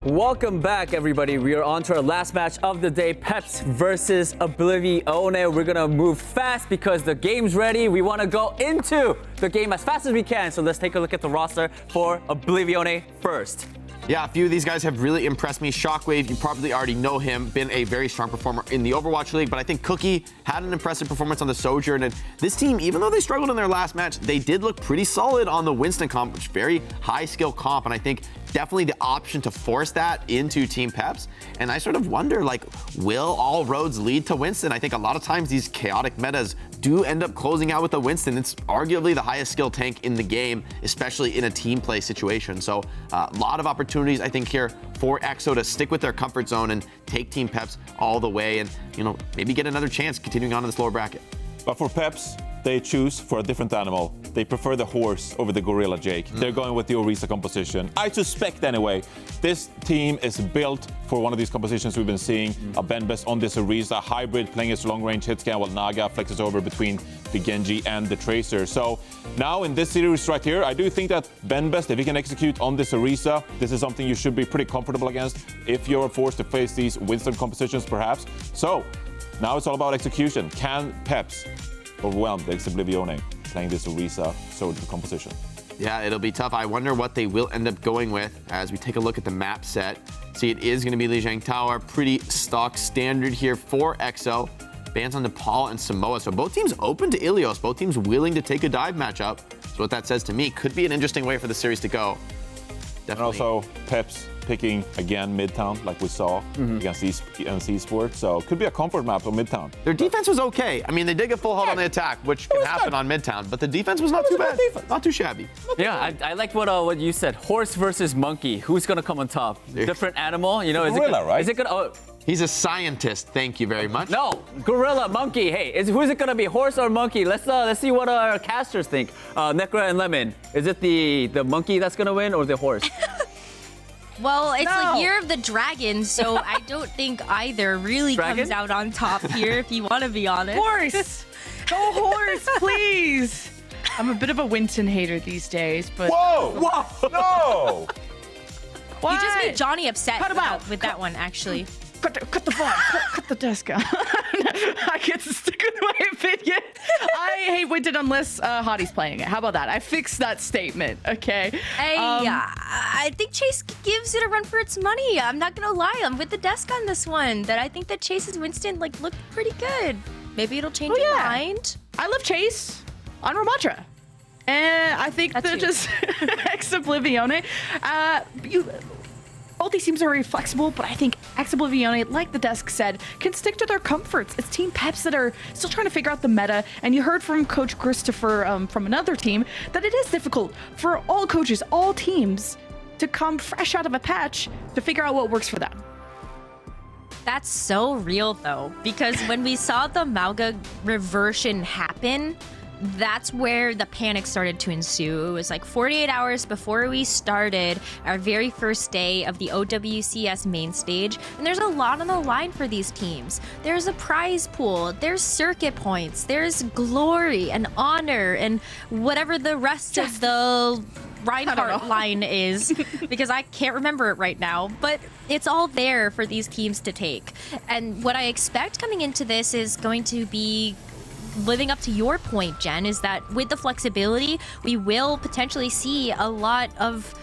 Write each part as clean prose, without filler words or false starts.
Welcome back, everybody. We are on to our last match of the day, Peps versus Oblivione. We're gonna move fast because the game's ready. We wanna go into the game as fast as we can. So let's take a look at the roster for Oblivione first. Yeah, a few of these guys have really impressed me. Shockwave, you probably already know him, been a very strong performer in the Overwatch League, but I think Cookie had an impressive performance on the Sojourn, and this team, even though they struggled in their last match, they did look pretty solid on the Winston comp, which is very high skill comp, and I think definitely the option to force that into Team Peps. And I sort of wonder, like, will all roads lead to Winston? I think a lot of times these chaotic metas do end up closing out with the Winston. It's arguably the highest skill tank in the game, especially in a team play situation. So a lot of opportunities, I think, here for EXO to stick with their comfort zone and take Team Peps all the way and, you know, maybe get another chance continuing on in this lower bracket. But for Peps, they choose for a different animal. They prefer the horse over the gorilla, Jake. They're going with the Orisa composition. I suspect, anyway, this team is built for one of these compositions we've been seeing. A Benbest on this Orisa, hybrid playing its long-range hit scan while Naga flexes over between the Genji and the Tracer. So now in this series right here, I do think that Benbest, if he can execute on this Orisa, this is something you should be pretty comfortable against if you're forced to face these Winston compositions, perhaps. So now it's all about execution. Can Peps overwhelm the Oblivione playing this Orisa Soldier composition? Yeah, it'll be tough. I wonder what they will end up going with as we take a look at the map set. See, it is going to be Lijiang Tower. Pretty stock standard here for EXO. Bans on Nepal and Samoa. So both teams open to Ilios. Both teams willing to take a dive matchup. So what that says to me could be an interesting way for the series to go. Definitely. And also Peps picking again Midtown, like we saw against Esports. So it could be a comfort map on Midtown. Their defense was okay. I mean, they did get full hold on the attack, which can happen on Midtown, but the defense was not too bad. Not too shabby. Yeah, I liked what you said. Horse versus monkey. Who's gonna come on top? Different animal, you know? Is gorilla, right? Is it gonna? Oh, He's a scientist. Thank you very much. no, gorilla, monkey. Hey, who's it gonna be? Horse or monkey? Let's see what our casters think. Nekra and Lemon. Is it the monkey that's gonna win or the horse? Well, it's the year of the dragon, so I don't think either really comes out on top here, if you want to be honest. Horse! Go horse, please! I'm a bit of a Winston hater these days, but... Whoa! No! What? You just made Johnny upset Cut him out. with that one, actually. Cut the phone. Cut the desk out. I get to stick with my opinion. I hate Winston unless Hottie's playing it. How about that? I fixed that statement, okay? Hey, I think Chase gives it a run for its money. I'm not gonna lie, I'm with the desk on this one. That I think that Chase's Winston looked pretty good. Maybe it'll change your mind. I love Chase on Ramatra. And I think That's they're you. just ex-Oblivione. Both these teams are very flexible, but I think Oblivione, like the desk said, can stick to their comforts. It's Team Peps that are still trying to figure out the meta, and you heard from Coach Christopher from another team that it is difficult for all coaches, all teams, to come fresh out of a patch to figure out what works for them. That's so real, though, because when we saw the Mauga reversion happen, that's where the panic started to ensue. It was like 48 hours before we started our very first day of the OWCS main stage, and there's a lot on the line for these teams. There's a prize pool, there's circuit points, there's glory and honor, and whatever the rest of the Reinhardt line is, because I can't remember it right now, but it's all there for these teams to take. And what I expect coming into this is going to be living up to your point, Jen, is that with the flexibility, we will potentially see a lot of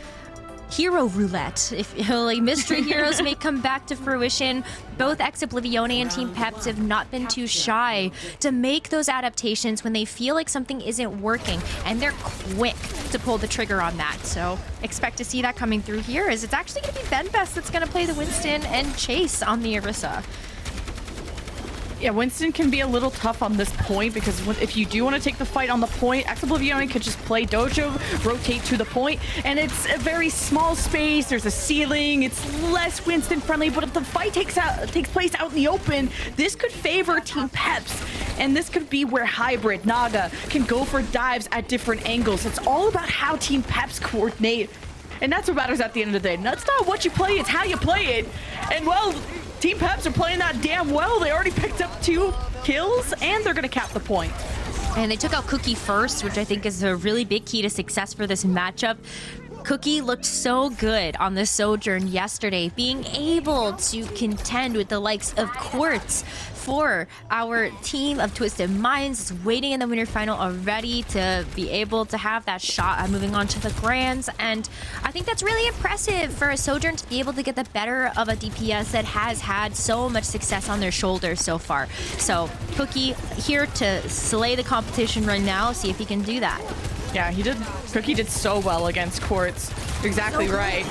hero roulette. If like mystery heroes may come back to fruition, both Oblivione and Team Peps have not been too shy to make those adaptations when they feel like something isn't working, and they're quick to pull the trigger on that. So expect to see that coming through here, as it's actually going to be Benbest that's going to play the Winston and Chase on the Orisa. Yeah, Winston can be a little tough on this point because if you do want to take the fight on the point, Oblivione could just play Dojo, rotate to the point, and it's a very small space. There's a ceiling. It's less Winston friendly, but if the fight takes place out in the open, this could favor Team Peps, and this could be where Hybrid Naga can go for dives at different angles. It's all about how Team Peps coordinate, and that's what matters at the end of the day. That's not what you play; it's how you play it. And well, Team Peps are playing that damn well. They already picked up 2 kills, and they're going to cap the point. And they took out Cookie first, which I think is a really big key to success for this matchup. Cookie looked so good on the Sojourn yesterday, being able to contend with the likes of Quartz for our team of Twisted Minds, waiting in the winter final already to be able to have that shot at moving on to the Grands. And I think that's really impressive for a Sojourn to be able to get the better of a DPS that has had so much success on their shoulders so far. So Cookie here to slay the competition right now, see if he can do that. Yeah, he did. Cookie did so well against Quartz. You're exactly right.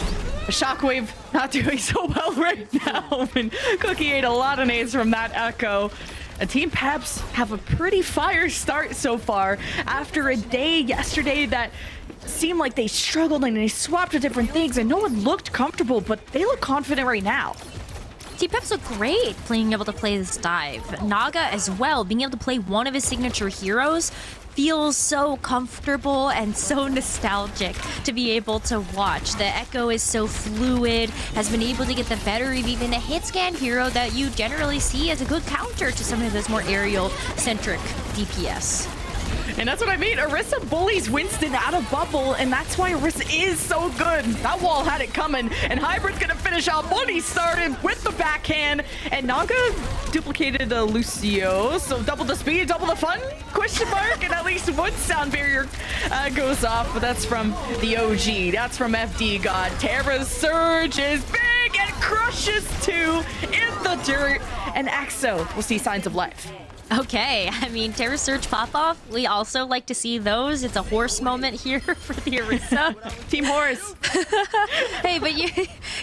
Shockwave not doing so well right now. And Cookie ate a lot of nades from that Echo. And Team Peps have a pretty fire start so far after a day yesterday that seemed like they struggled and they swapped to different things and no one looked comfortable, but they look confident right now. Team Peps look great being able to play this dive. Naga as well, being able to play one of his signature heroes feels so comfortable and so nostalgic to be able to watch. The Echo is so fluid, has been able to get the better of even a hit scan hero that you generally see as a good counter to some of those more aerial-centric DPS. And that's what I mean. Orisa bullies Winston out of bubble, and that's why Orisa is so good. That wall had it coming, and Hybrid's gonna finish out what he started with the backhand, and Naga duplicated Lucio, so double the speed, double the fun, question mark, and at least one sound barrier goes off, but that's from the OG. That's from FD God. Terra's Surge is big and crushes two in the dirt, and Axo will see signs of life. Okay, I mean, Terra Surge pop-off, we also like to see those. It's a horse moment here for the Orisa. Team Horse. Hey, but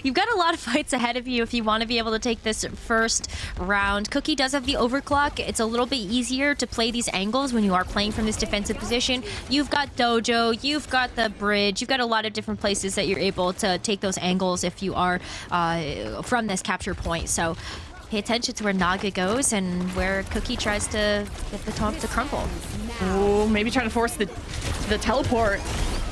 you've got a lot of fights ahead of you if you want to be able to take this first round. Cookie does have the overclock. It's a little bit easier to play these angles when you are playing from this defensive position. You've got Dojo, you've got the bridge, you've got a lot of different places that you're able to take those angles if you are from this capture point. So pay attention to where Naga goes and where Cookie tries to get the top to crumble. Oh, maybe trying to force the teleport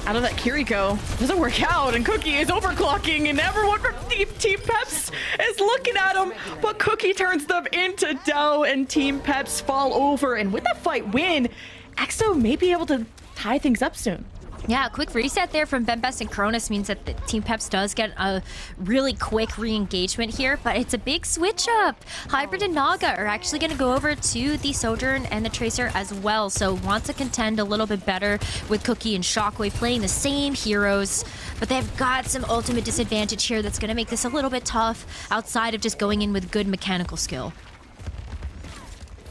out of that Kiriko. Doesn't work out, and Cookie is overclocking, and everyone from Team Peps is looking at him, but Cookie turns them into dough, and Team Peps fall over. And with that fight win, Axo may be able to tie things up soon. Yeah, a quick reset there from Bembest and Cronus means that the Team Peps does get a really quick re-engagement here, but it's a big switch up. Hybrid and Naga are actually going to go over to the Sojourn and the Tracer as well, so want to contend a little bit better with Cookie and Shockwave playing the same heroes, but they've got some ultimate disadvantage here that's going to make this a little bit tough outside of just going in with good mechanical skill.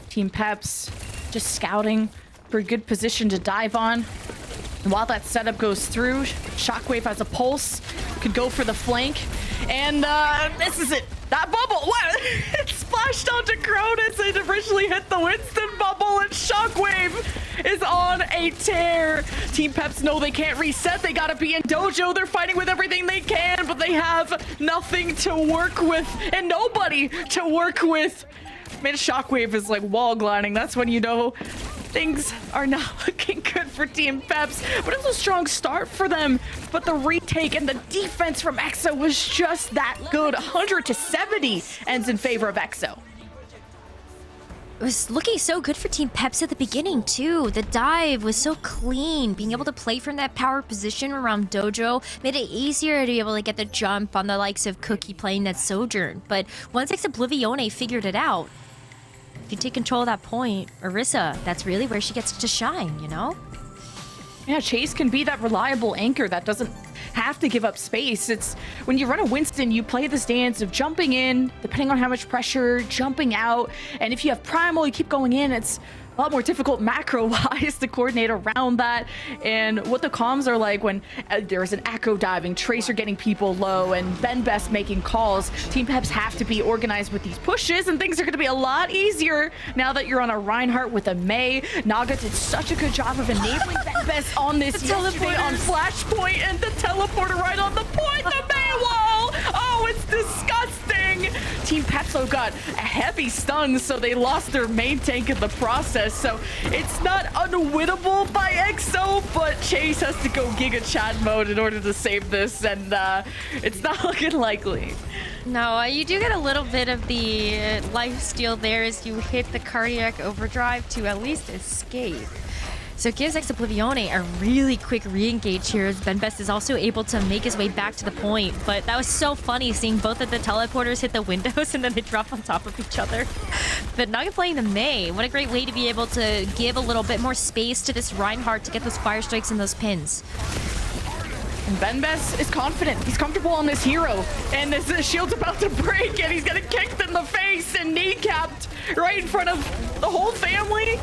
Team Peps just scouting for a good position to dive on. And while that setup goes through, Shockwave has a pulse, could go for the flank, and this is it. That bubble, what? It splashed onto Cronus and originally hit the Winston bubble, and Shockwave is on a tear. Team Peps know they can't reset. They gotta be in Dojo. They're fighting with everything they can, but they have nothing to work with and nobody to work with. Man, Shockwave is like wall gliding. That's when you know things are not looking good for Team Peps, but it was a strong start for them. But the retake and the defense from EXO was just that good. 100-70 ends in favor of EXO. It was looking so good for Team Peps at the beginning, too. The dive was so clean. Being able to play from that power position around Dojo made it easier to be able to get the jump on the likes of Cookie playing that Sojourn. But once Oblivione figured it out, if you take control of that point, Orisa, that's really where she gets to shine, you know? Yeah, Chase can be that reliable anchor that doesn't have to give up space. It's when you run a Winston, you play this dance of jumping in, depending on how much pressure, jumping out, and if you have Primal, you keep going in, it's a lot more difficult macro-wise to coordinate around that. And what the comms are like when there's an echo diving, Tracer getting people low, and Bembest making calls. Team Peps have to be organized with these pushes, and things are going to be a lot easier now that you're on a Reinhardt with a Mei. Naga did such a good job of enabling Bembest on this yesterday on Flashpoint, and the teleporter right on the point, the Mei wall! Oh, it's disgusting! Team Pepso got a heavy stun, so they lost their main tank in the process. So it's not unwinnable by EXO, but Chase has to go Giga Chad mode in order to save this, and it's not looking likely. No, you do get a little bit of the life steal there as you hit the cardiac overdrive to at least escape. So it gives Oblivione a really quick re-engage here as BenBest is also able to make his way back to the point. But that was so funny seeing both of the teleporters hit the windows and then they drop on top of each other. But Naga playing the Mei, what a great way to be able to give a little bit more space to this Reinhardt to get those fire strikes and those pins. And BenBest is confident. He's comfortable on this hero. And this shield's about to break and he's getting kicked in the face and kneecapped right in front of the whole family.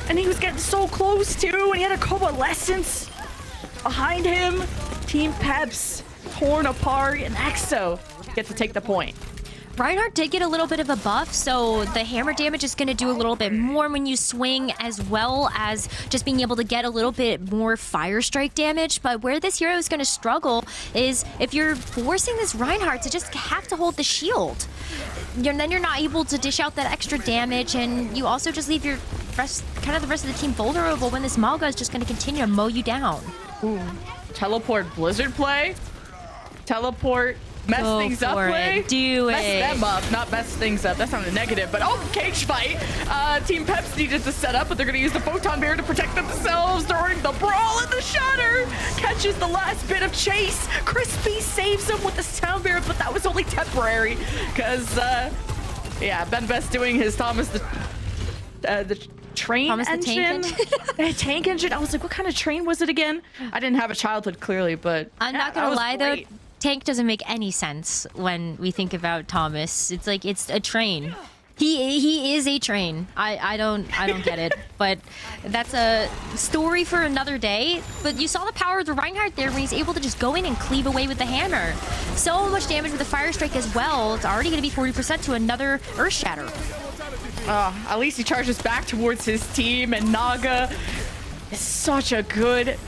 And he was getting so close too, and he had a coalescence behind him. Team Peps torn apart, and EXO get to take the point. Reinhardt did get a little bit of a buff, so the hammer damage is going to do a little bit more when you swing, as well as just being able to get a little bit more fire strike damage. But where this hero is going to struggle is if you're forcing this Reinhardt to just have to hold the shield. Then you're not able to dish out that extra damage, and you also just leave your the rest of the team vulnerable when this Malga is just going to continue to mow you down. Ooh. Teleport Blizzard play? Teleport mess things up play? Do it. Mess them up, not mess things up. That sounded negative, but cage fight. Team Peps needed to set up, but they're going to use the Photon Barrier to protect themselves during the brawl, and the Shatter catches the last bit of chase. Crispy saves him with the Sound Barrier, but that was only temporary because, yeah, BenBest doing his Thomas the train Thomas engine. the tank tank engine. I was like, what kind of train was it again? I didn't have a childhood clearly, but I'm not gonna lie though, tank doesn't make any sense when we think about Thomas. It's like it's a train. He is a train. I don't get it, but that's a story for another day. But you saw the power of the Reinhardt there when he's able to just go in and cleave away with the hammer. So much damage with the fire strike as well. It's already going to be 40% to another Earth Shatter. At least he charges back towards his team, and Naga is such a good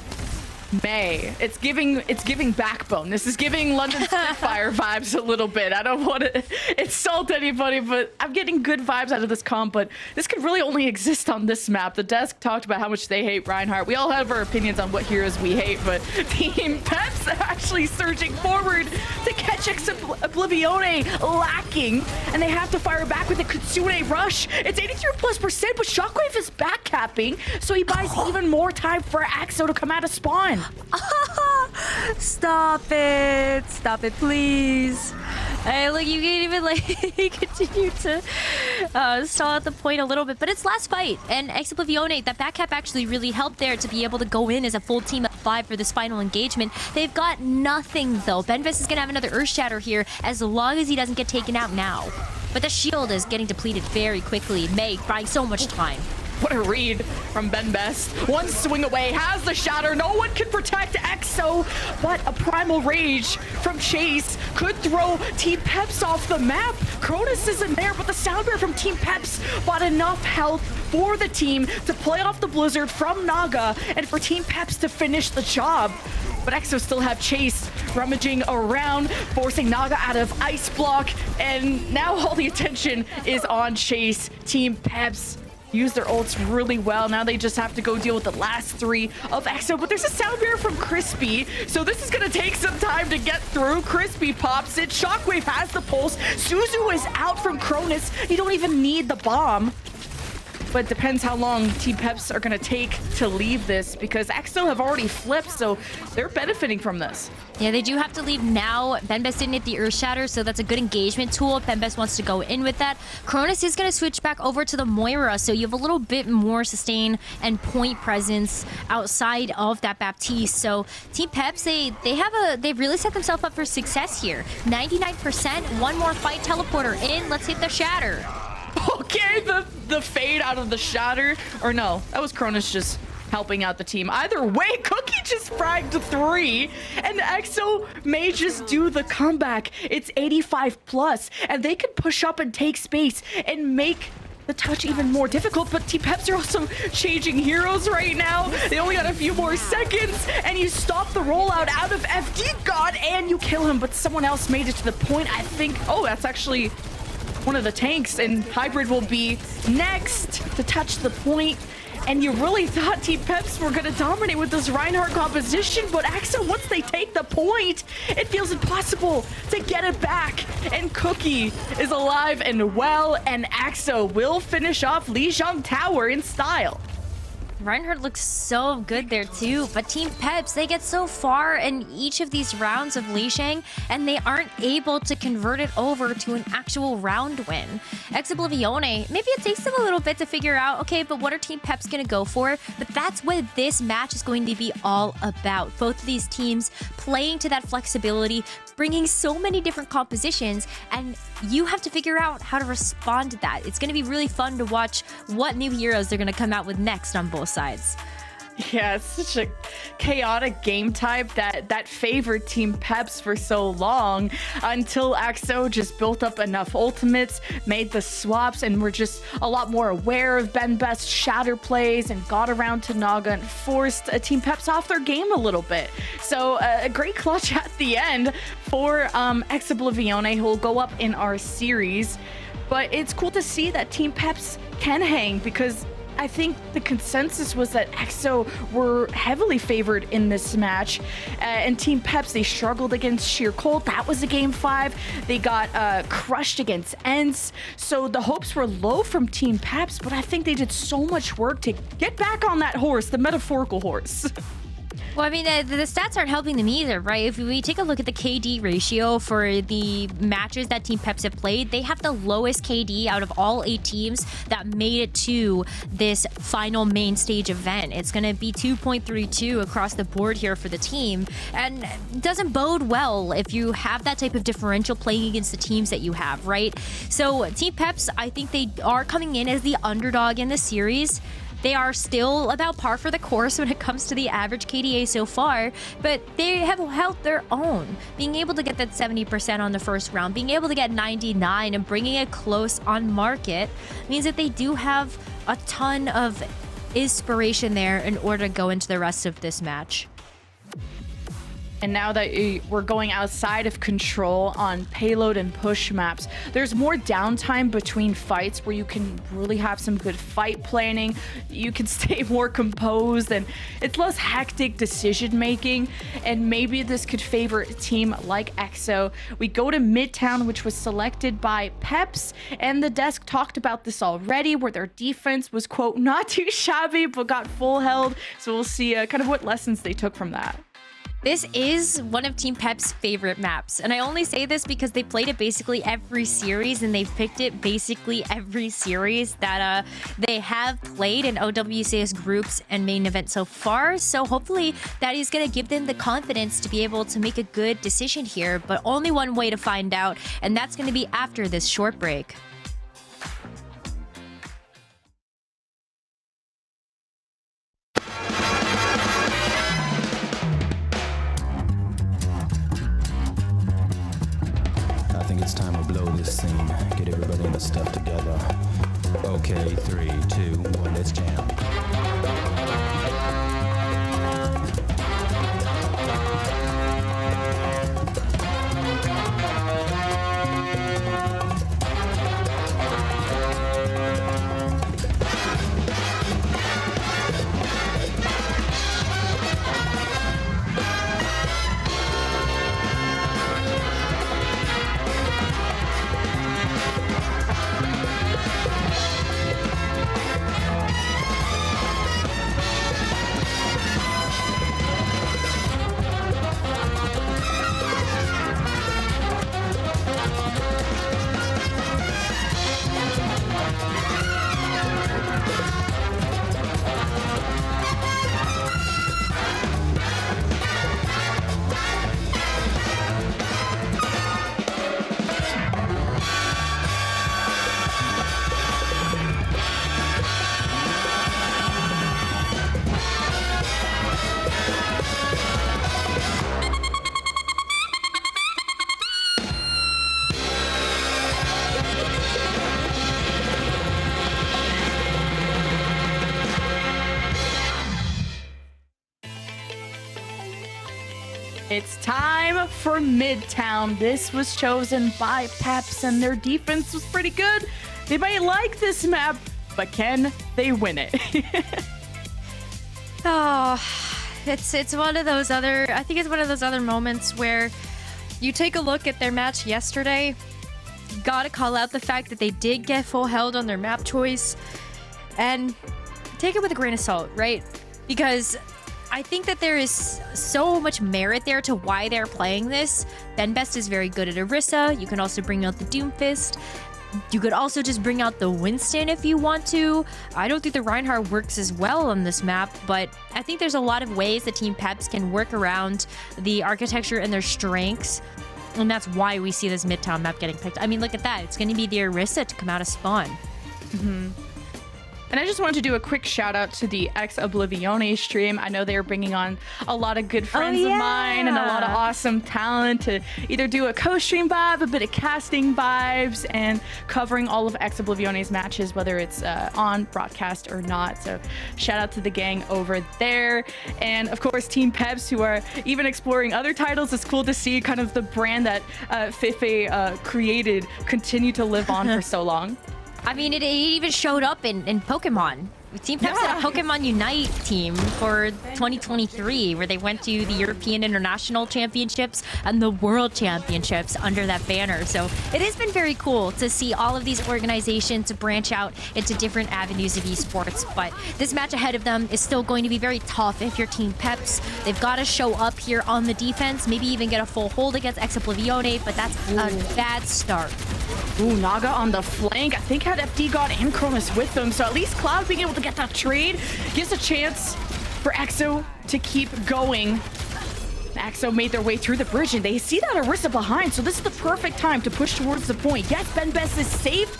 Mei. It's giving backbone. This is giving London Spitfire vibes a little bit. I don't want to insult anybody, but I'm getting good vibes out of this comp, but this could really only exist on this map. The desk talked about how much they hate Reinhardt. We all have our opinions on what heroes we hate, but Team Peps actually surging forward to catch Oblivione lacking, and they have to fire back with a Kitsune rush. It's 83+%, but Shockwave is backcapping, so he buys even more time for Axo to come out of spawn. Stop it, please. Hey, look, you can even like continue to stall out the point a little bit, but it's last fight, and Oblivione, that back cap actually really helped there to be able to go in as a full team of 5 for this final engagement. They've got nothing though. BenBest is gonna have another Earth Shatter here as long as he doesn't get taken out now. But the shield is getting depleted very quickly. Mei buying so much time. What a read from BenBest. One swing away, has the Shatter. No one can protect EXO, but a Primal Rage from Chase could throw Team Peps off the map. Cronus isn't there, but the Sound Bear from Team Peps bought enough health for the team to play off the Blizzard from Naga and for Team Peps to finish the job. But EXO still have Chase rummaging around, forcing Naga out of Ice Block, and now all the attention is on Chase. Team Peps use their ults really well. Now they just have to go deal with the last 3 of EXO, but there's a Sound Barrier from Crispy, so this is gonna take some time to get through. Crispy pops it, Shockwave has the pulse, Suzu is out from Cronus, you don't even need the bomb. But it depends how long Team Peps are gonna take to leave this, because EXO have already flipped, so they're benefiting from this. Yeah, they do have to leave now. BenBest didn't hit the Earth Shatter, so that's a good engagement tool if BenBest wants to go in with that. Cronus is going to switch back over to the Moira, so you have a little bit more sustain and point presence outside of that Baptiste. So Team Peps, they've really set themselves up for success here. 99%, one more fight, teleporter in. Let's hit the Shatter. Okay, the fade out of the Shatter, or no, that was Cronus just helping out the team. Either way, Cookie just fragged 3, and EXO may just do the comeback. It's 85+, and they could push up and take space and make the touch even more difficult, but Team Peps are also changing heroes right now. They only got a few more seconds, and you stop the rollout out of FD God, and you kill him, but someone else made it to the point, I think. Oh, that's actually one of the tanks, and Hybrid will be next to touch the point. And you really thought Team Peps were going to dominate with this Reinhardt composition, but EXO, once they take the point, it feels impossible to get it back. And Cookie is alive and well, and EXO will finish off Lijiang Tower in style. Reinhardt looks so good there too, but Team Peps, they get so far in each of these rounds of Lieshang, and they aren't able to convert it over to an actual round win. Oblivione, maybe it takes them a little bit to figure out, okay, but what are Team Peps gonna go for? But that's what this match is going to be all about. Both of these teams playing to that flexibility, bringing so many different compositions, and you have to figure out how to respond to that. It's gonna be really fun to watch what new heroes they're gonna come out with next on both sides. Yeah, it's such a chaotic game type that favored Team Peps for so long until AXO just built up enough ultimates, made the swaps, and were just a lot more aware of Ben Best's shatter plays and got around to Naga and forced Team Peps off their game a little bit. So a great clutch at the end for Oblivione, who will go up in our series. But it's cool to see that Team Peps can hang, because I think the consensus was that EXO were heavily favored in this match, and Team Peps, they struggled against Sheer Cold. That was a game 5. They got crushed against ENCE, so the hopes were low from Team Peps, but I think they did so much work to get back on that horse, the metaphorical horse. Well, I mean, the stats aren't helping them either, right? If we take a look at the KD ratio for the matches that Team Peps have played, they have the lowest KD out of all 8 teams that made it to this final main stage event. It's going to be 2.32 across the board here for the team, and it doesn't bode well if you have that type of differential playing against the teams that you have, right? So Team Peps, I think they are coming in as the underdog in the series. They are still about par for the course when it comes to the average KDA so far, but they have held their own. Being able to get that 70% on the first round, being able to get 99 and bringing it close on market means that they do have a ton of inspiration there in order to go into the rest of this match. And now that we're going outside of control on payload and push maps, there's more downtime between fights where you can really have some good fight planning. You can stay more composed, and it's less hectic decision making. And maybe this could favor a team like EXO. We go to Midtown, which was selected by Peps, and the desk talked about this already, where their defense was, quote, not too shabby, but got full held. So we'll see kind of what lessons they took from that. This is one of Team Pep's favorite maps, and I only say this because they played it basically every series, and they've picked it basically every series that they have played in OWCS groups and main event so far. So hopefully that is going to give them the confidence to be able to make a good decision here, but only one way to find out, and that's going to be after this short break. It's time to blow this scene. Get everybody in the stuff together. Okay, 3, 2, 1, let's jam. It's time for Midtown. This was chosen by Peps, and their defense was pretty good. They might like this map, but can they win it? Oh, it's one of those other, I think it's one of those other moments where you take a look at their match yesterday, gotta call out the fact that they did get full held on their map choice, and take it with a grain of salt, right? Because I think that there is so much merit there to why they're playing this. Benbest is very good at Orisa. You can also bring out the Doomfist. You could also just bring out the Winston if you want to. I don't think the Reinhardt works as well on this map, but I think there's a lot of ways that Team Peps can work around the architecture and their strengths. And that's why we see this Midtown map getting picked. I mean, look at that. It's going to be the Orisa to come out of spawn. And I just wanted to do a quick shout out to the Oblivione stream. I know they're bringing on a lot of good friends of mine and a lot of awesome talent to either do a co-stream vibe, a bit of casting vibes, and covering all of Oblivione's matches, whether it's on broadcast or not. So shout out to the gang over there. And of course, Team Peps, who are even exploring other titles. It's cool to see kind of the brand that Fefe created continue to live on for so long. I mean, it even showed up in Pokemon. Team Peps had a Pokemon Unite team for 2023 where they went to the European International Championships and the World Championships under that banner. So it has been very cool to see all of these organizations branch out into different avenues of esports. But this match ahead of them is still going to be very tough if you're Team Peps. They've got to show up here on the defense, maybe even get a full hold against Oblivione, but that's a bad start. Ooh, Naga on the flank. I think had FD God and Cronus with them, so at least Cloud being able to get that trade gives a chance for EXO to keep going. EXO made their way through the bridge, and they see that Orisa behind, so this is the perfect time to push towards the point. Yes, Benbest is safe,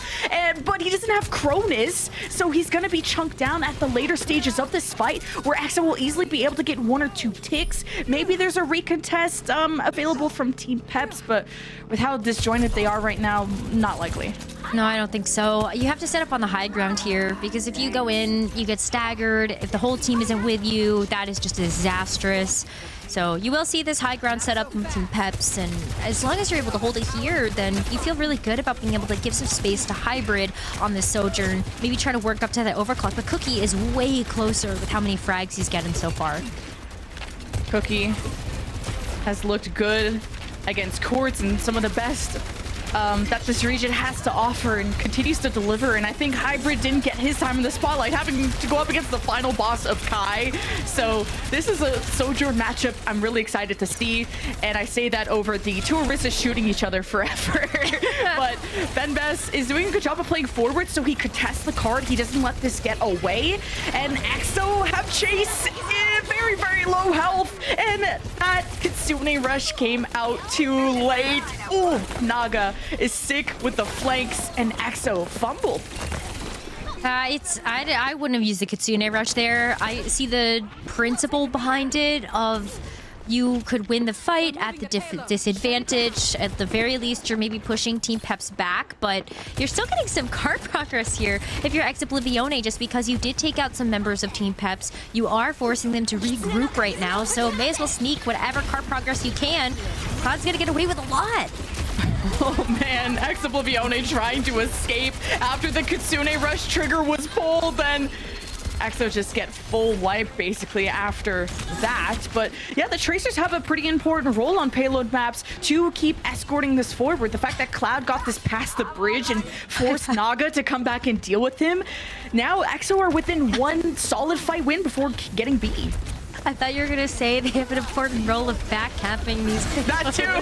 but he doesn't have Cronus, so he's going to be chunked down at the later stages of this fight, where EXO will easily be able to get 1 or 2 ticks. Maybe there's a recontest available from Team Peps, but with how disjointed they are right now, not likely. No, I don't think so. You have to set up on the high ground here, because if you go in, you get staggered. If the whole team isn't with you, that is just disastrous. So you will see this high ground set up from Team Peps, and as long as you're able to hold it here, then you feel really good about being able to give some space to Hybrid on this Sojourn. Maybe try to work up to that overclock, but Cookie is way closer with how many frags he's getting so far. Cookie has looked good against Quartz and some of the best that this region has to offer, and continues to deliver. And I think Hybrid didn't get his time in the spotlight, having to go up against the final boss of Kai. So this is a Sojourn matchup I'm really excited to see, and I say that over the two Orisas shooting each other forever. But Benbest is doing a good job of playing forward, so he could test the card. He doesn't let this get away, and EXO have Chase in very, very low health, and that Kitsune Rush came out too late. Ooh, Naga is sick with the flanks, and EXO fumbled. I wouldn't have used the Kitsune Rush there. I see the principle behind it of you could win the fight at the disadvantage. At the very least, you're maybe pushing Team Peps back, but you're still getting some card progress here if you're Oblivione, just because you did take out some members of Team Peps. You are forcing them to regroup right now, so may as well sneak whatever card progress you can. Cloud's gonna get away with a lot. Oh man, Oblivione trying to escape after the Kitsune Rush trigger was pulled, and EXO just get full wipe basically after that. But yeah, the Tracers have a pretty important role on payload maps to keep escorting this forward. The fact that Cloud got this past the bridge and forced Naga to come back and deal with him. Now EXO are within one solid fight win before getting B. I thought you were gonna say they have an important role of backcapping these things. That too.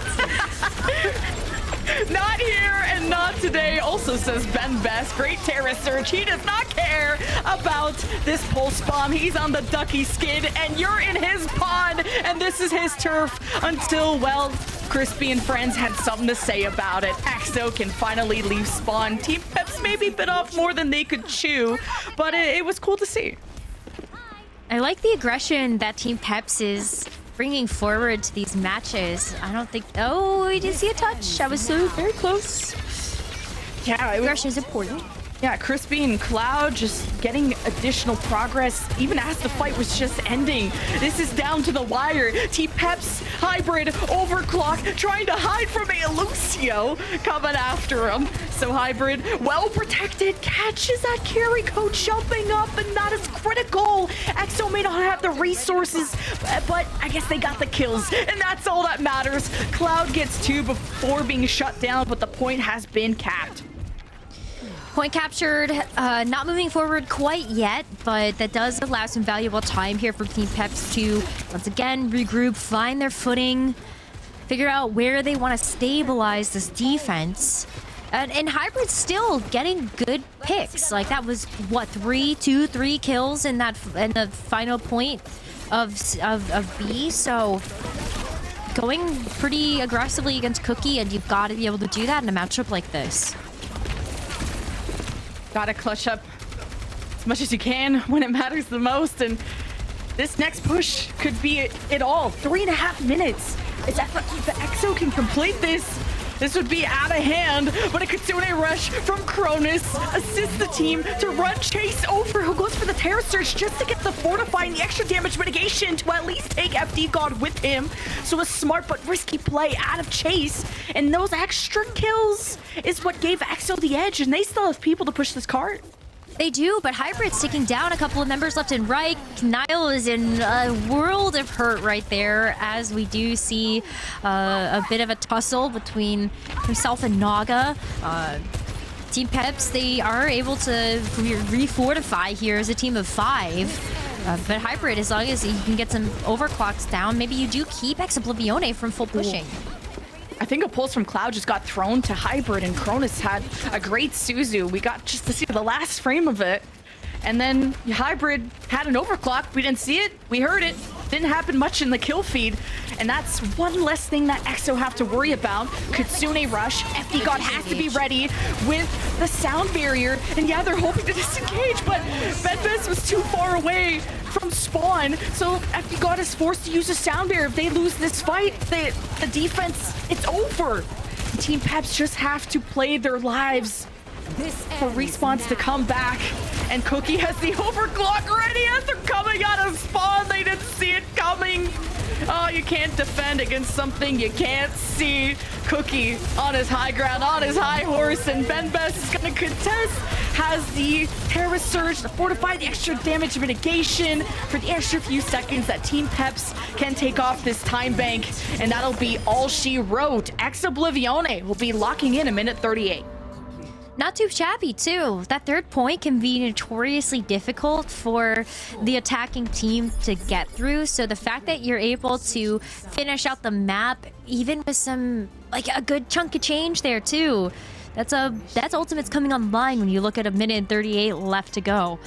Not here and not today, also says Benbest. Great terror search. He does not care about this pulse bomb. He's on the ducky skid, and you're in his pond, and this is his turf until, well, Crispy and friends had something to say about it. EXO can finally leave spawn. Team Peps maybe bit off more than they could chew, but it was cool to see. I like the aggression that Team Peps is bringing forward to these matches. I don't think... Oh, we did see a touch. I was so very close. Yeah, aggression is important. Yeah, Crispy and Cloud just getting additional progress even as the fight was just ending. This is down to the wire. Team Peps, Hybrid, Overclock, trying to hide from a Lucio coming after him. So Hybrid, well protected, catches that carry code jumping up, and that is critical. EXO may not have the resources, but I guess they got the kills, and that's all that matters. Cloud gets 2 before being shut down, but the point has been capped. Point captured, not moving forward quite yet, but that does allow some valuable time here for Team Peps to, once again, regroup, find their footing, figure out where they want to stabilize this defense. And Hybrid still getting good picks. Like, that was, what, 3 kills in the final point of B, so going pretty aggressively against Cookie, and you've got to be able to do that in a matchup like this. Gotta clutch up as much as you can when it matters the most, and this next push could be it all. 3.5 minutes. If EXO can complete this, this would be out of hand, but a Kitsune rush from Cronus assists the team to run Chase over, who goes for the terror search just to get the fortify and the extra damage mitigation to at least take FD God with him. So a smart but risky play out of Chase, and those extra kills is what gave EXO the edge, and they still have people to push this cart. They do, but Hybrid's taking down a couple of members left and right. Niall is in a world of hurt right there, as we do see a bit of a tussle between himself and Naga. Team Peps, they are able to refortify here as a team of 5. But Hybrid, as long as you can get some overclocks down, maybe you do keep Oblivione from full pushing. I think a pulse from Cloud just got thrown to Hybrid, and Cronus had a great Suzu. We got just to see the last frame of it. And then Hybrid had an overclock. We didn't see it. We heard it. Didn't happen much in the kill feed. And that's one less thing that EXO have to worry about. Kitsune rush. FD God has to be ready with the sound barrier. And yeah, they're hoping to disengage, but Bedbez was too far away from spawn. So FD God is forced to use a sound barrier. If they lose this fight, the defense, it's over. Team Peps just have to play their lives for Respawns to come back. And Cookie has the overclock ready as they're coming out of spawn. They didn't see it coming. Oh, you can't defend against something you can't see. Cookie on his high ground, on his high horse, and Benbest is going to contest. Has the terrorist surge to fortify the extra damage mitigation for the extra few seconds that Team Peps can take off this time bank. And that'll be all she wrote. Oblivione will be locking in a minute 38. Not too shabby, too. That third point can be notoriously difficult for the attacking team to get through. So the fact that you're able to finish out the map, even with some, like, a good chunk of change there, too. That's Ultimate's coming online when you look at a minute and 38 left to go.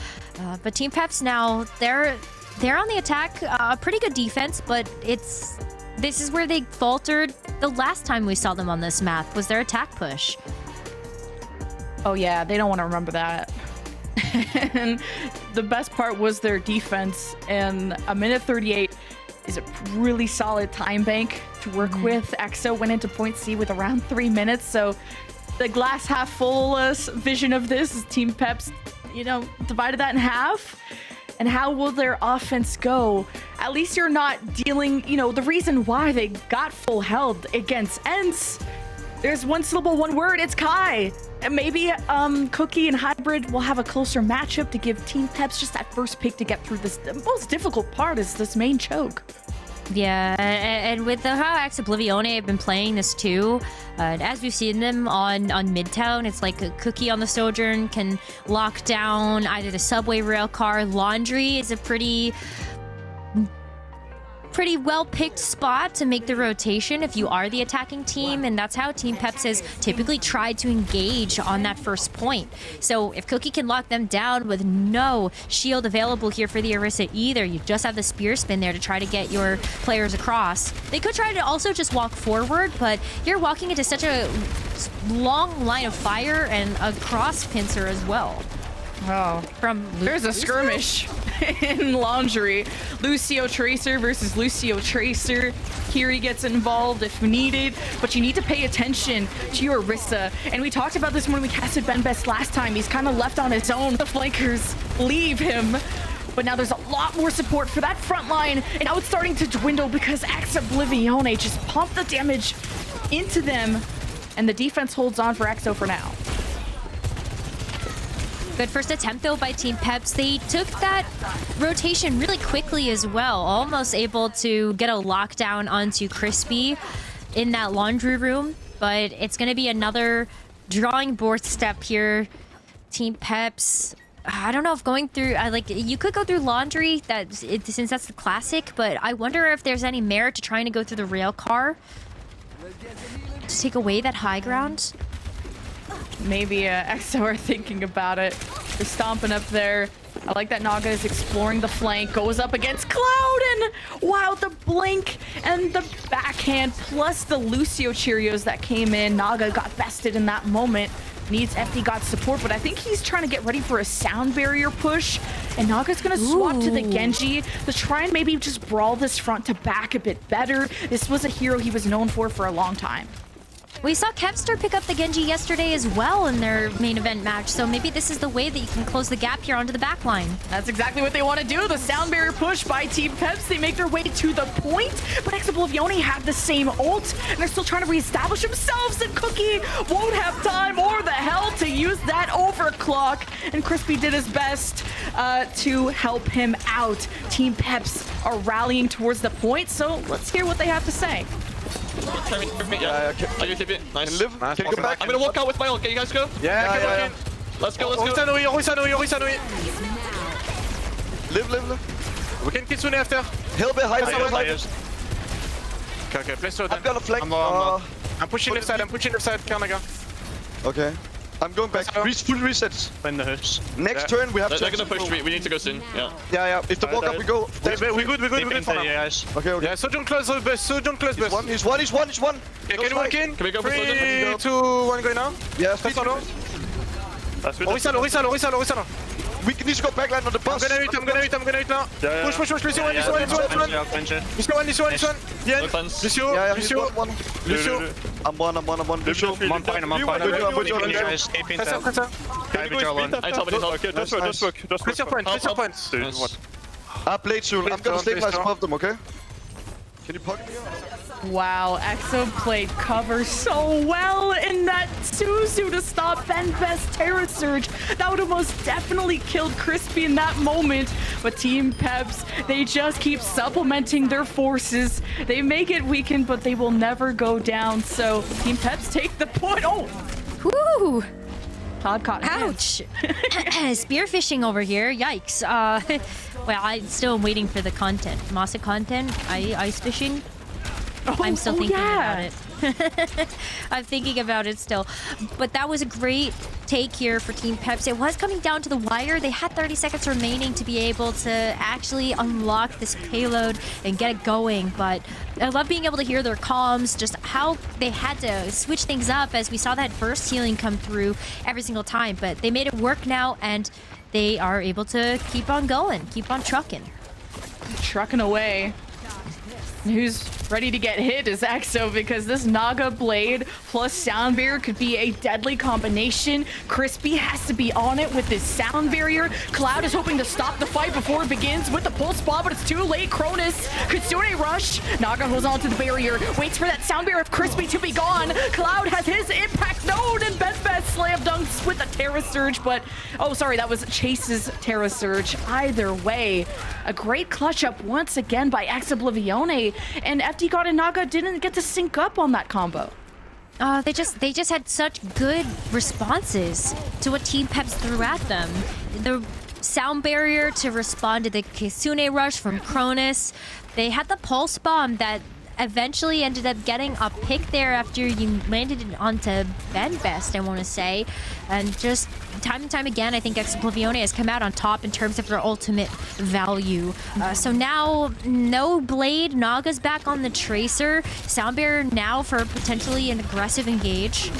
But Team Peps now, they're on the attack. Pretty good defense, but this is where they faltered the last time we saw them on this map, was their attack push. Oh yeah, they don't want to remember that. And the best part was their defense, and a minute 38 is a really solid time bank to work with. EXO went into point C with around 3 minutes, so the glass half full vision of this is Team Peps, divided that in half. And how will their offense go? At least you're not dealing, the reason why they got full health against ENCE. There's one syllable, one word, it's Kai. And maybe Cookie and Hybrid will have a closer matchup to give Team Peps just that first pick to get through this. The most difficult part is this main choke. Yeah, and with how Oblivione have been playing this too, as we've seen them on Midtown, it's like a Cookie on the Sojourn can lock down either the subway rail car. Laundry is a pretty well-picked spot to make the rotation if you are the attacking team, and that's how Team Peps has typically tried to engage on that first point. So if Cookie can lock them down with no shield available here for the Orisa either, you just have the spear spin there to try to get your players across. They could try to also just walk forward, but you're walking into such a long line of fire and a cross pincer as well. Oh, there's a skirmish in Laundry. Lucio Tracer versus Lucio Tracer. Kiri gets involved if needed, but you need to pay attention to your Orisa. And we talked about this when we casted Benbest last time. He's kind of left on his own. The flankers leave him. But now there's a lot more support for that front line, and now it's starting to dwindle because Oblivione just pumped the damage into them, and the defense holds on for EXO for now. Good first attempt, though, by Team Peps. They took that rotation really quickly as well, almost able to get a lockdown onto Crispy in that laundry room. But it's going to be another drawing board step here Team Peps. I don't know if going through, like, you could go through laundry since that's the classic, but I wonder if there's any merit to trying to go through the rail car to take away that high ground. Maybe EXO are thinking about it. They're stomping up there. I like that Naga is exploring the flank, goes up against Cloud, and wow, the blink and the backhand plus the Lucio Cheerios that came in. Naga got bested in that moment. Needs FD God's support, but I think he's trying to get ready for a sound barrier push. And Naga's gonna swap to the Genji to try and maybe just brawl this front to back a bit better. This was a hero he was known for a long time. We saw Kevster pick up the Genji yesterday as well in their main event match, so maybe this is the way that you can close the gap here onto the back line. That's exactly what they want to do. The sound barrier push by Team Peps. They make their way to the point, but Oblivione had the same ult, and they're still trying to reestablish themselves, and Cookie won't have time or the hell to use that overclock, and Crispy did his best to help him out. Team Peps are rallying towards the point, so let's hear what they have to say. Yeah, I do tip it. Nice. Live. Nice. Take it back. I'm gonna walk out with my ult. Can you guys go? Yeah. Let's go. Live. We can kill soon after. Hill behind us. Okay, play slow then. I've got a flank. I'm pushing left side. Carnaga. Okay. I'm going back. Full resets. In the hush. Next turn we have to. They're gonna push. We need to go soon. Yeah. Yeah. If they walk up, we go. We're good for now. Okay. Yeah. Sojourn close bus. He's one. Okay, can you walk in? Can we go for Sojourn? 3, 2, 1, go now. Yeah. Orisano. We need to go backline on the bus. I'm gonna hit now. Push. This one. This one. Yeah. Lucio. I'm one. Lucio. I'm fine. Press your point. I played soon. I'm gonna stay nice above them, okay? Can you pocket me? Wow, EXO played cover so well in that Suzu to stop Benbest Terra Surge. That would have most definitely killed Crispy in that moment. But Team Peps, they just keep supplementing their forces. They make it weakened, but they will never go down. So Team Peps take the point. Oh! Woo! Todd caught Ouch! Spearfishing over here. Yikes. Well, I still am waiting for the content. Masa content, ice fishing. I'm still thinking about it. I'm thinking about it still. But that was a great take here for Team Peps. It was coming down to the wire. They had 30 seconds remaining to be able to actually unlock this payload and get it going. But I love being able to hear their comms, just how they had to switch things up as we saw that burst healing come through every single time. But they made it work now, and they are able to keep on going, keep on trucking. Trucking away. Who's ready to get hit is EXO, because this Naga Blade plus Sound Barrier could be a deadly combination. Crispy has to be on it with his Sound Barrier. Cloud is hoping to stop the fight before it begins with the pulse bomb, but it's too late. Cronus, Kitsune rush. Naga holds on to the barrier, waits for that Sound Barrier of Crispy to be gone. Cloud has his impact node, and Best slam dunks with the Terra Surge, but oh, sorry, that was Chase's Terra Surge. Either way, a great clutch up once again by Oblivione, and FD God and Naga didn't get to sync up on that combo. They just had such good responses to what Team Peps threw at them. The Sound Barrier to respond to the Kitsune rush from Cronus. They had the pulse bomb that eventually ended up getting a pick there after you landed it onto Benbest, I want to say. And just time and time again, I think Oblivione has come out on top in terms of their ultimate value. So now, no Blade. Naga's back on the Tracer. Sound Barrier now for potentially an aggressive engage.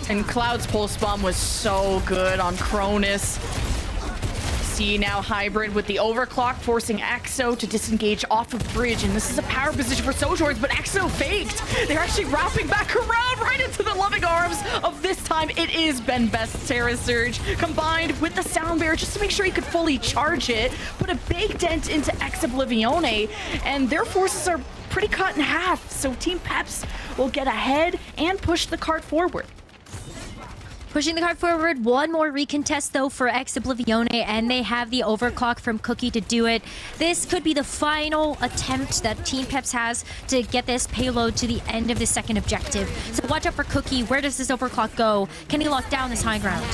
And Cloud's pulse bomb was so good on Cronus. See now Hybrid with the overclock, forcing EXO to disengage off of bridge, and this is a power position for Sojourns, but EXO faked. They're actually wrapping back around right into the loving arms of, this time it is Benbest's Terra Surge, combined with the Sound Barrier just to make sure he could fully charge it, put a big dent into Oblivione, and their forces are pretty cut in half, so Team Peps will get ahead and push the cart forward. Pushing the card forward, one more recontest though for Oblivione, and they have the overclock from Cookie to do it. This could be the final attempt that Team Peps has to get this payload to the end of the second objective. So watch out for Cookie. Where does this overclock go? Can he lock down this high ground?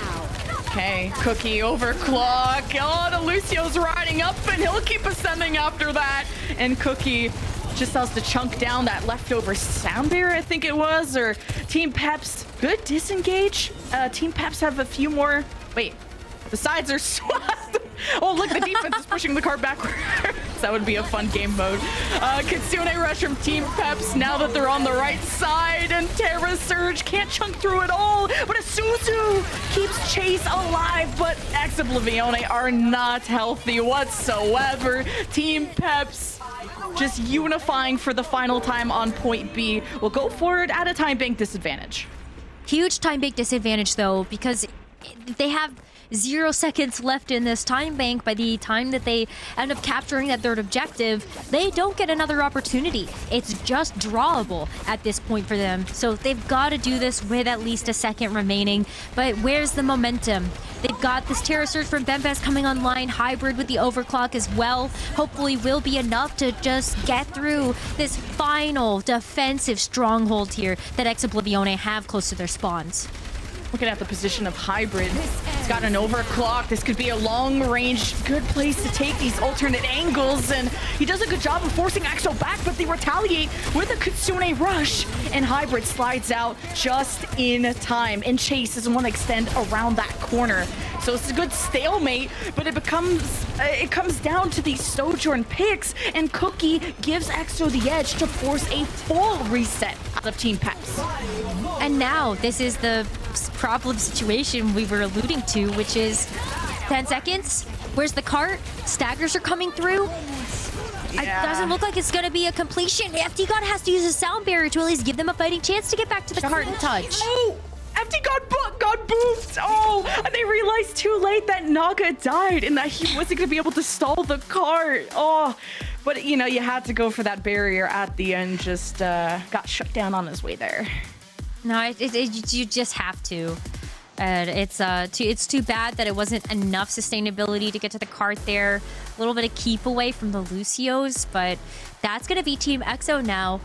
Okay, Cookie overclock. Oh, the Lucio's riding up, and he'll keep ascending after that. And Cookie just has to chunk down that leftover sound barrier, I think it was, or Team Peps. Good disengage. Team Peps have a few more. Wait, the sides are swapped. Oh, look, the defense is pushing the car backwards. That would be a fun game mode. Kitsune Rush from Team Peps now that they're on the right side, and Terra Surge can't chunk through it all, but Isuzu keeps Chase alive, but Oblivione are not healthy whatsoever. Team Peps just unifying for the final time on point B. Will go forward at a time bank disadvantage. Huge time bank disadvantage, though, because they have 0 seconds left in this time bank. By the time that they end up capturing that third objective, they don't get another opportunity. It's just drawable at this point for them. So they've got to do this with at least a second remaining. But where's the momentum? They've got this Terra Surge from Bembes coming online, hybrid with the overclock as well. Hopefully will be enough to just get through this final defensive stronghold here that Oblivione have close to their spawns. Looking at the position of Hybrid, he's got an overclock. This could be a long-range, good place to take these alternate angles, and he does a good job of forcing Axo back, but they retaliate with a Kitsune Rush, and Hybrid slides out just in time, and Chase doesn't want to extend around that corner. So it's a good stalemate, but it comes down to these Sojourn picks, and Cookie gives Axo the edge to force a full reset out of Team Peps. And now this is the problem situation we were alluding to, which is 10 seconds. Where's the cart? Staggers are coming through. Yeah. It doesn't look like it's going to be a completion. FD God has to use a sound barrier to at least give them a fighting chance to get back to the cart and touch. Oh, FD got boofed. Oh, and they realized too late that Naga died and that he wasn't going to be able to stall the cart. Oh, but you know, you had to go for that barrier at the end. Just got shut down on his way there. No, you just have to. And it's too bad that it wasn't enough sustainability to get to the cart there. A little bit of keep away from the Lucios, but that's gonna be Team EXO now.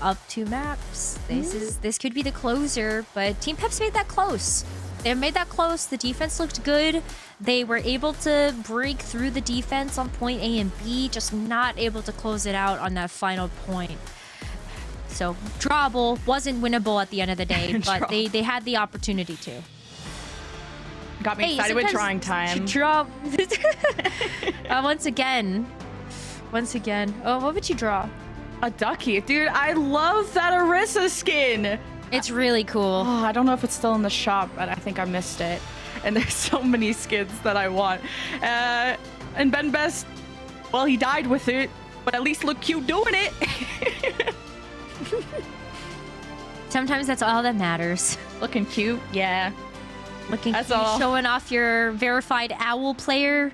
Up 2 maps. This could be the closer, but Team Peps made that close. They made that close. The defense looked good. They were able to break through the defense on point A and B, just not able to close it out on that final point. So drawable, wasn't winnable at the end of the day, but they had the opportunity to. Got me excited with drawing time. Draw. Once again. Oh, what would you draw? A ducky. Dude, I love that Orisa skin. It's really cool. Oh, I don't know if it's still in the shop, but I think I missed it. And there's so many skins that I want. And Ben Best, well, he died with it, but at least look cute doing it. Sometimes that's all that matters. Looking cute, yeah. Looking that's cute, all. showing off your verified owl player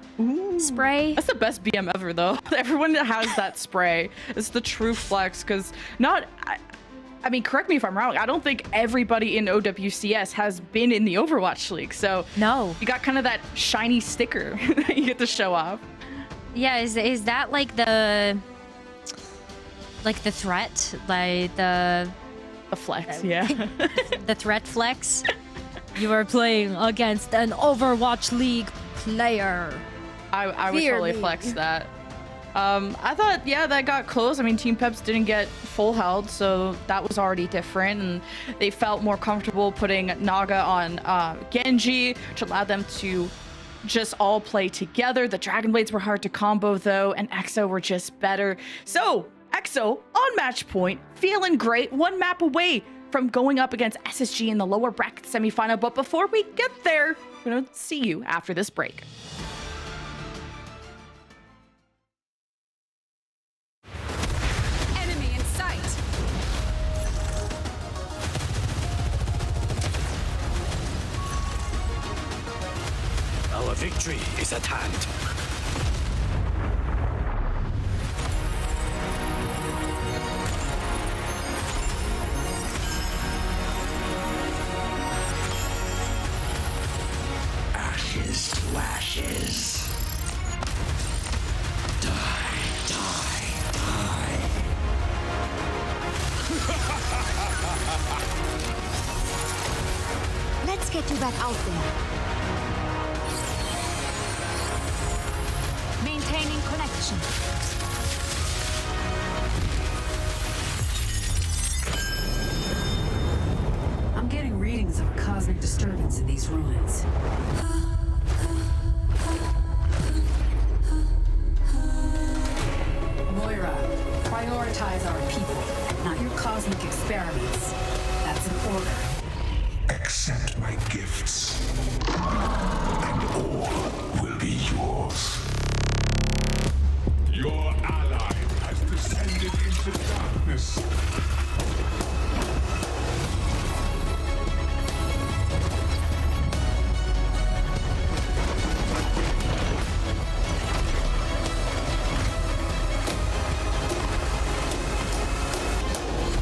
spray. That's the best BM ever, though. Everyone that has that spray, it's the true flex, because I mean, correct me if I'm wrong, I don't think everybody in OWCS has been in the Overwatch League, so no. You got kind of that shiny sticker that you get to show off. Yeah, is that like the threat, like the flex, yeah. The threat flex? You are playing against an Overwatch League player. I would totally flex that. I thought, yeah, that got close. I mean, Team Peps didn't get full held, so that was already different, and they felt more comfortable putting Naga on Genji, which allowed them to just all play together. The Dragon Blades were hard to combo, though, and EXO were just better. So, EXO on match point, feeling great, 1 map away from going up against SSG in the lower bracket semifinal. But before we get there, we're going to see you after this break. Enemy in sight. Our victory is at hand. Ashes to ashes. Die, die, die. Let's get you back out there. Maintaining connection. I'm getting readings of a cosmic disturbance in these ruins. Moira, prioritize our people, not your cosmic experiments. That's an order. Accept my gifts, and all will be yours. Your ally has descended into darkness.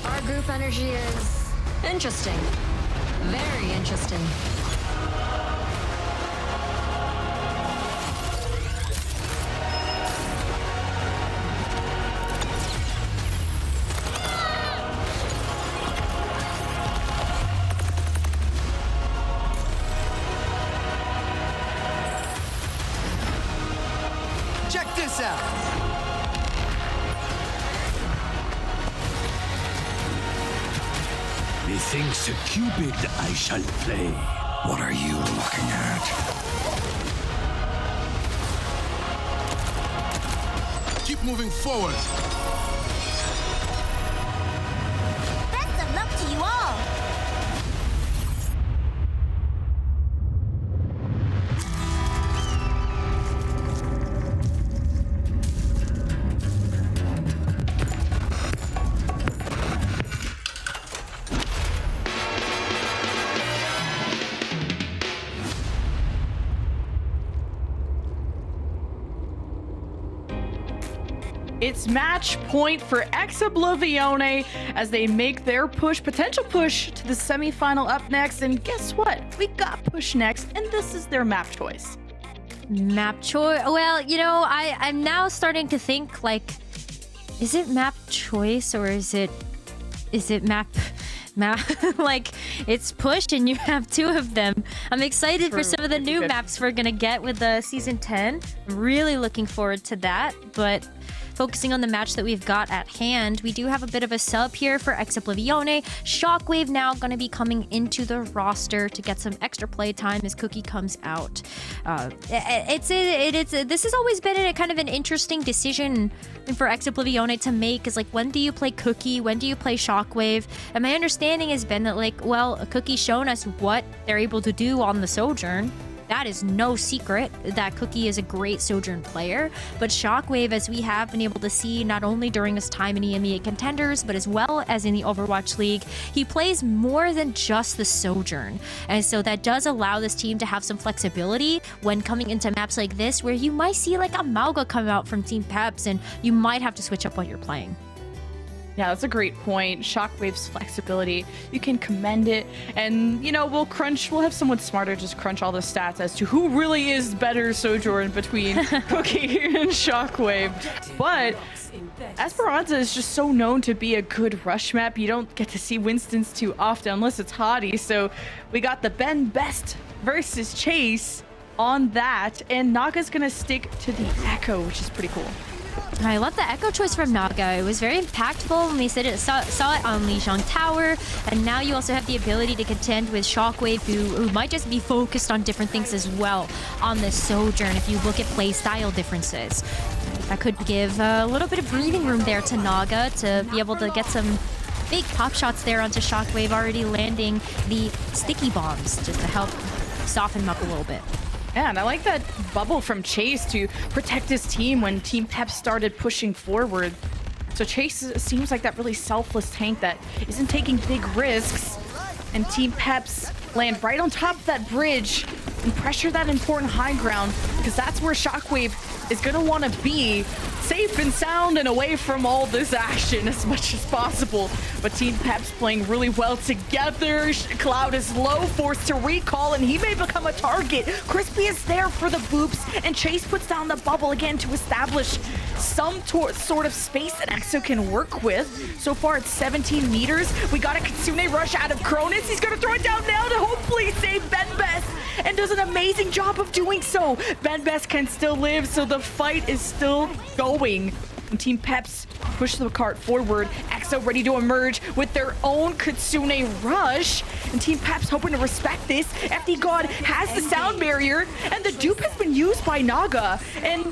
Our group energy is interesting. Very interesting. Check this out. Methinks a Cupid I shall play. What are you looking at? Keep moving forward. Best of luck to you all. It's match point for Oblivione as they make their potential push to the semifinal up next. And guess what? We got push next, and this is their map choice. Map choice. Well, you know, I'm now starting to think, like, is it map choice or is it map like it's pushed and you have two of them. I'm excited for some of the new maps we're gonna get with the season 10. I'm really looking forward to that. But focusing on the match that we've got at hand, we do have a bit of a sub here for Oblivione. Shockwave now going to be coming into the roster to get some extra play time as Cookie comes out. This has always been a kind of an interesting decision for Oblivione to make, is like, when do you play Cookie, when do you play Shockwave? And my understanding has been that, like, well, Cookie's shown us what they're able to do on the Sojourn. That is no secret that Cookie is a great Sojourn player, but Shockwave, as we have been able to see not only during his time in EMEA Contenders, but as well as in the Overwatch League, he plays more than just the Sojourn. And so that does allow this team to have some flexibility when coming into maps like this, where you might see like a Mauga come out from Team Peps, and you might have to switch up what you're playing. Yeah, that's a great point. Shockwave's flexibility, you can commend it. And, you know, we'll have someone smarter just crunch all the stats as to who really is better Sojourn between Cookie and Shockwave. But Esperanza is just so known to be a good rush map. You don't get to see Winston's too often unless it's Hottie. So we got the Ben Best versus Chase on that. And Naga's going to stick to the Echo, which is pretty cool. I love the Echo choice from Naga. It was very impactful when we saw it on Lijiang Tower, and now you also have the ability to contend with Shockwave, who might just be focused on different things as well on this Sojourn if you look at play style differences. That could give a little bit of breathing room there to Naga to be able to get some big pop shots there onto Shockwave, already landing the sticky bombs just to help soften him up a little bit. Yeah, and I like that bubble from Chase to protect his team when Team Peps started pushing forward. So Chase seems like that really selfless tank that isn't taking big risks. And Team Peps land right on top of that bridge and pressure that important high ground, because that's where Shockwave is going to want to be, safe and sound and away from all this action as much as possible. But Team Peps playing really well together. Cloud is low, forced to recall, and he may become a target. Crispy is there for the boops, and Chase puts down the bubble again to establish some sort of space that Exo can work with. So far it's 17 meters. We got a Kitsune rush out of Cronus. He's going to throw it down now to hopefully save Ben Best. and does an amazing job of doing so. Benbest can still live, so the fight is still going. And Team Peps push the cart forward. EXO ready to emerge with their own Kitsune rush. And Team Peps hoping to respect this. FD God has the sound barrier, and the dupe has been used by Naga. And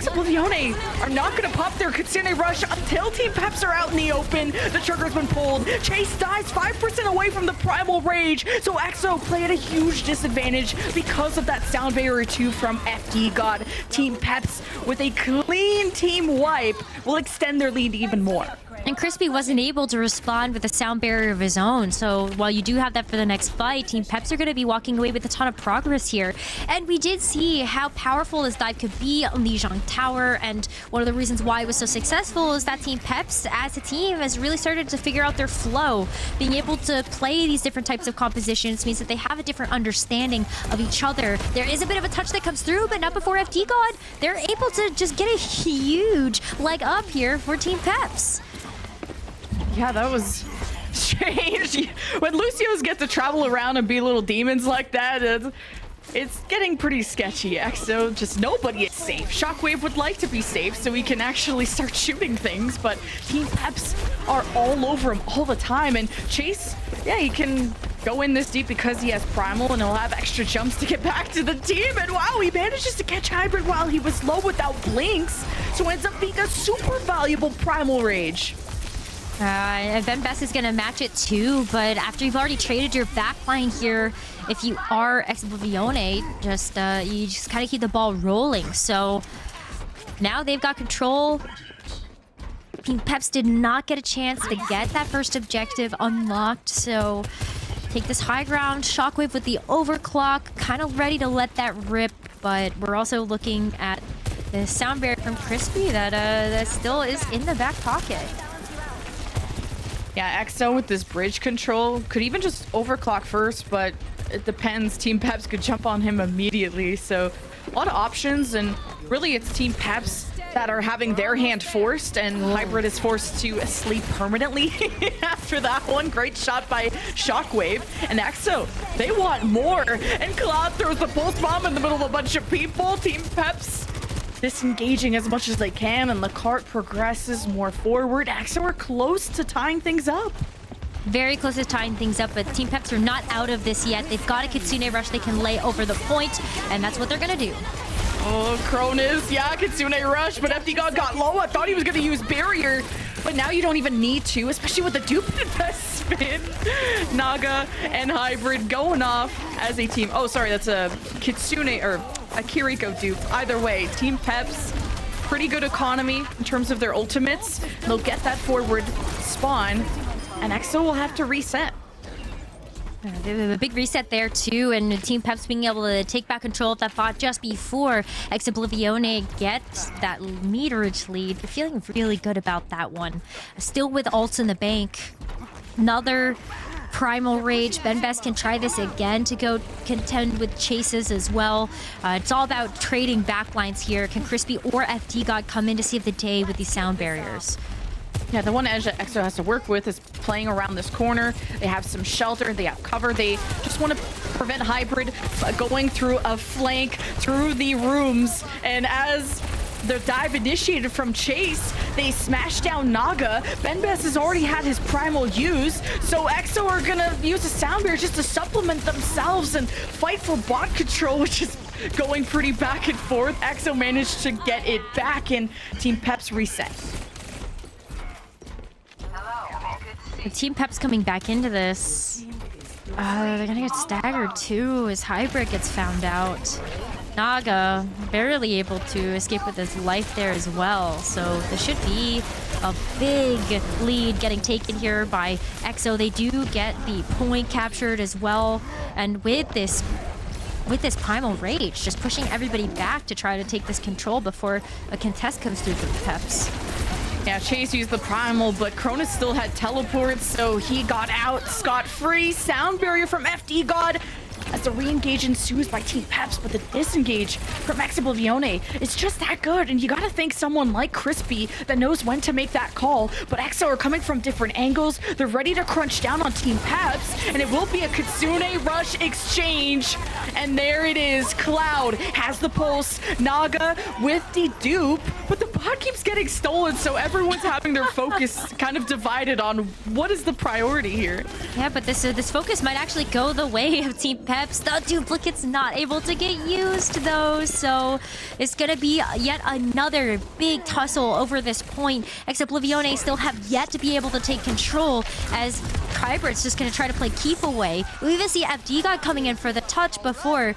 Oblivione are not going to pop their Kitsune rush until Team Peps are out in the open. The trigger's been pulled. Chase dies 5% away from the Primal Rage. So EXO play at a huge disadvantage because of that sound barrier 2 from FD God. Team Peps with a clean team wipe will extend their lead even more. And Crispy wasn't able to respond with a sound barrier of his own. So while you do have that for the next fight, Team Peps are going to be walking away with a ton of progress here. And we did see how powerful this dive could be on Lijiang Tower. And one of the reasons why it was so successful is that Team Peps, as a team, has really started to figure out their flow. Being able to play these different types of compositions means that they have a different understanding of each other. There is a bit of a touch that comes through, but not before FD God. They're able to just get a huge leg up here for Team Peps. Yeah, that was strange. When Lucios get to travel around and be little demons like that, it's getting pretty sketchy. EXO, just nobody is safe. Shockwave would like to be safe so he can actually start shooting things, but Team Peps are all over him all the time. And Chase, yeah, he can go in this deep because he has Primal and he'll have extra jumps to get back to the team. And wow, he manages to catch Hybrid while he was low without blinks. So ends up being a super valuable Primal Rage. Benbest is going to match it too, but after you've already traded your backline here, if you are Oblivione, you just kind of keep the ball rolling. So now they've got control. Team Peps did not get a chance to get that first objective unlocked, so take this high ground. Shockwave with the overclock, kind of ready to let that rip, but we're also looking at the sound barrier from Crispy that still is in the back pocket. Yeah, EXO with this bridge control could even just overclock first, but it depends. Team Peps could jump on him immediately. So a lot of options, and really it's Team Peps that are having their hand forced, and Hybrid is forced to sleep permanently after that one. Great shot by Shockwave. And EXO, they want more. And Cloud throws the pulse bomb in the middle of a bunch of people. Team Peps disengaging as much as they can, and the cart progresses more forward. EXO are close to tying things up. Very close to tying things up, but Team Peps are not out of this yet. They've got a Kitsune rush they can lay over the point, and that's what they're gonna do. Oh, Cronus, yeah, Kitsune rush, but FD God got low. I thought he was gonna use barrier, but now you don't even need to, especially with the dupe investment. Naga and Hybrid going off as a team. Oh, sorry, that's a Kitsune or a Kiriko dupe. Either way, Team Peps, pretty good economy in terms of their ultimates. They'll get that forward spawn, and EXO will have to reset. A big reset there too, and Team Peps being able to take back control of that bot just before Oblivione gets that meterage lead. They're feeling really good about that one. Still with ults in the bank. Another Primal Rage. Benbest can try this again to go contend with chases as well. It's all about trading backlines here. Can Crispy or FD God come in to save the day with these sound barriers? Yeah, the one edge that EXO has to work with is playing around this corner. They have some shelter, they have cover. They just want to prevent Hybrid going through a flank, through the rooms. And as the dive initiated from Chase, they smash down Naga. Benbest has already had his primal used, so EXO are gonna use a sound barrier just to supplement themselves and fight for bot control, which is going pretty back and forth. EXO managed to get it back, and Team Peps reset. The Team Peps coming back into this. They're gonna get staggered too as Hybrid gets found out. Naga barely able to escape with his life there as well. So there should be a big lead getting taken here by EXO. They do get the point captured as well. And with this Primal Rage, just pushing everybody back to try to take this control before a contest comes through for the Peps. Yeah, Chase used the Primal, but Cronus still had teleports, so he got out scot-free. Sound barrier from FD God as the re-engage ensues by Team Peps, but the disengage from Oblivione is just that good, and you gotta thank someone like Crispy that knows when to make that call. But EXO are coming from different angles. They're ready to crunch down on Team Peps, and it will be a Kitsune Rush exchange. And there it is. Cloud has the pulse. Naga with the dupe, but the bot keeps getting stolen, so everyone's having their focus kind of divided on what is the priority here. Yeah, but this focus might actually go the way of Team Peps. The duplicate's not able to get used, though, so it's gonna be yet another big tussle over this point. Oblivione still have yet to be able to take control, as Kybert's just gonna try to play keep away. We even see FD God coming in for the touch before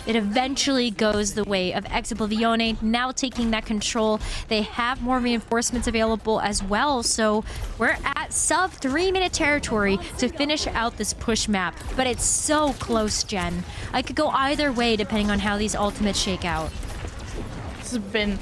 it eventually goes the way of Oblivione, now taking that control. They have more reinforcements available as well, so we're at sub 3-minute territory to finish out this push map. But it's so close, Jen. I could go either way depending on how these ultimates shake out. This has been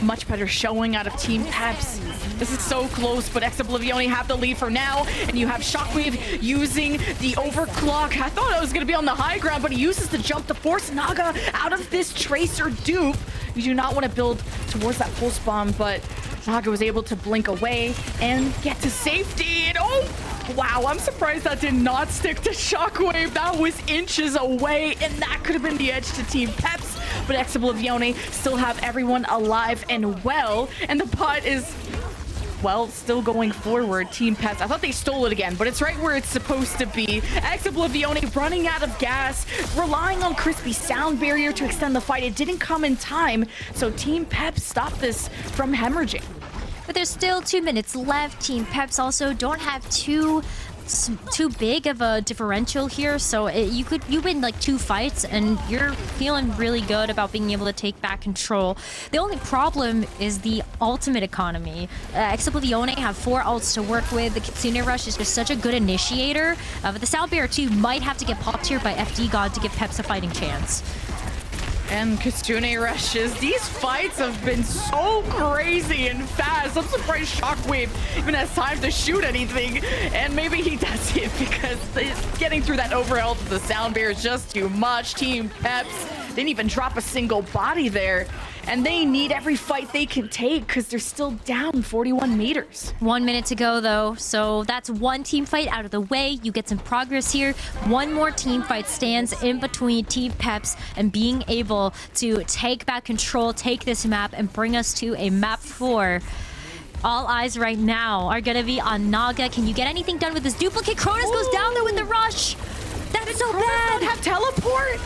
much better showing out of Team Peps. This is so close, but Oblivione have the lead for now, and you have Shockwave using the overclock. I thought I was going to be on the high ground, but he uses the jump to force Naga out of this Tracer dupe. You do not want to build towards that pulse bomb, but Naga was able to blink away and get to safety. And oh, wow, I'm surprised that did not stick to Shockwave. That was inches away, and that could have been the edge to Team Peps. But Oblivione still have everyone alive and well, and the bot is, well, still going forward. Team Peps, I thought they stole it again, but it's right where it's supposed to be. Oblivione running out of gas, relying on Crispy's sound barrier to extend the fight. It didn't come in time, so Team Peps stopped this from hemorrhaging. But there's still 2 minutes left. Team Peps also don't have too big of a differential here, so you win like 2 fights and you're feeling really good about being able to take back control. The only problem is the ultimate economy. Oblivione have 4 ults to work with. The Kitsune Rush is just such a good initiator, but the sound barrier too might have to get popped here by FD God to give Peps a fighting chance. And Kitsune Rushes. These fights have been so crazy and fast. I'm surprised Shockwave even has time to shoot anything. And maybe he does it because getting through that overhead of the sound barrier is just too much. Team Peps didn't even drop a single body there. And they need every fight they can take because they're still down 41 meters. 1 minute to go, though. So that's one team fight out of the way. You get some progress here. One more team fight stands in between Team Peps and being able to take back control, take this map, and bring us to a map 4. All eyes right now are going to be on Naga. Can you get anything done with this duplicate? Cronus goes down there with the rush. That's so bad. Don't have teleport.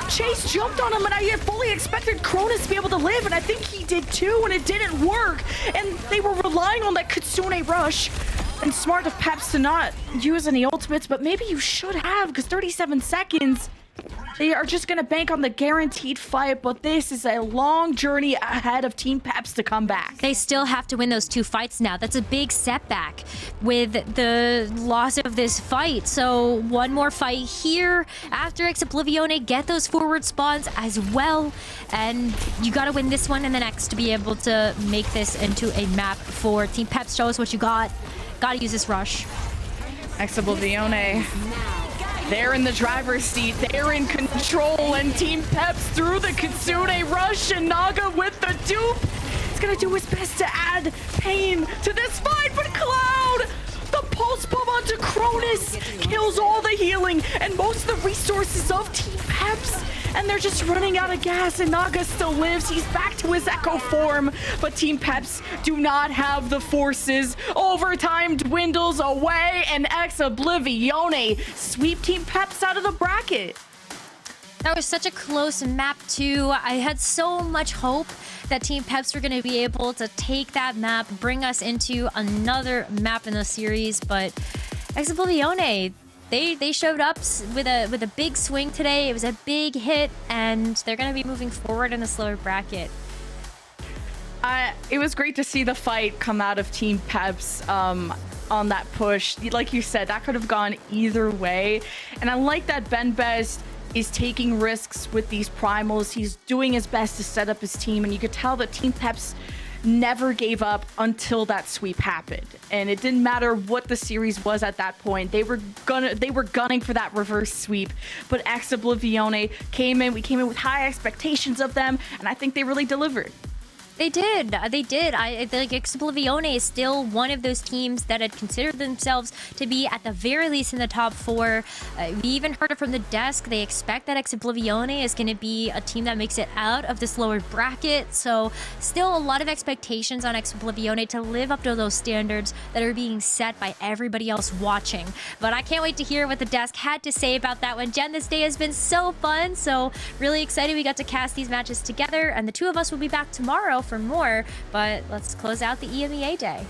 Chase jumped on him, and I had fully expected Cronus to be able to live, and I think he did too, and it didn't work. And they were relying on that Kitsune Rush. And smart of Peps to not use any ultimates, but maybe you should have, because 37 seconds. They are just going to bank on the guaranteed fight, but this is a long journey ahead of Team Peps to come back. They still have to win those 2 fights now. That's a big setback with the loss of this fight. So one more fight here after Oblivione, get those forward spawns as well. And you got to win this one and the next to be able to make this into a map for Team Peps. Show us what you got. Got to use this rush. Oblivione. They're in the driver's seat. They're in control. And Team Peps through the Kitsune Rush, and Naga with the dupe. He's going to do his best to add pain to this fight. But Cloud, the pulse bomb onto Cronus, kills all the healing and most of the resources of Team Peps. And they're just running out of gas, and Naga still lives. He's back to his Echo form, but Team Peps do not have the forces. Overtime dwindles away, and Oblivione sweep Team Peps out of the bracket. That was such a close map, too. I had so much hope that Team Peps were going to be able to take that map, bring us into another map in the series, but Oblivione, They showed up with a big swing today. It was a big hit, and they're going to be moving forward in a slower bracket. It was great to see the fight come out of Team Peps on that push. Like you said, that could have gone either way. And I like that Ben Best is taking risks with these primals. He's doing his best to set up his team, and you could tell that Team Peps never gave up until that sweep happened. And it didn't matter what the series was at that point. They were gunning for that reverse sweep. But Oblivione came in. We came in with high expectations of them, and I think they really delivered. They did. I think Oblivione is still one of those teams that had considered themselves to be at the very least in the top 4. We even heard it from the desk. They expect that Oblivione is going to be a team that makes it out of this lower bracket. So still a lot of expectations on Oblivione to live up to those standards that are being set by everybody else watching. But I can't wait to hear what the desk had to say about that one. Jen, this day has been so fun. So really excited we got to cast these matches together. And the two of us will be back tomorrow for more, but let's close out the EMEA day.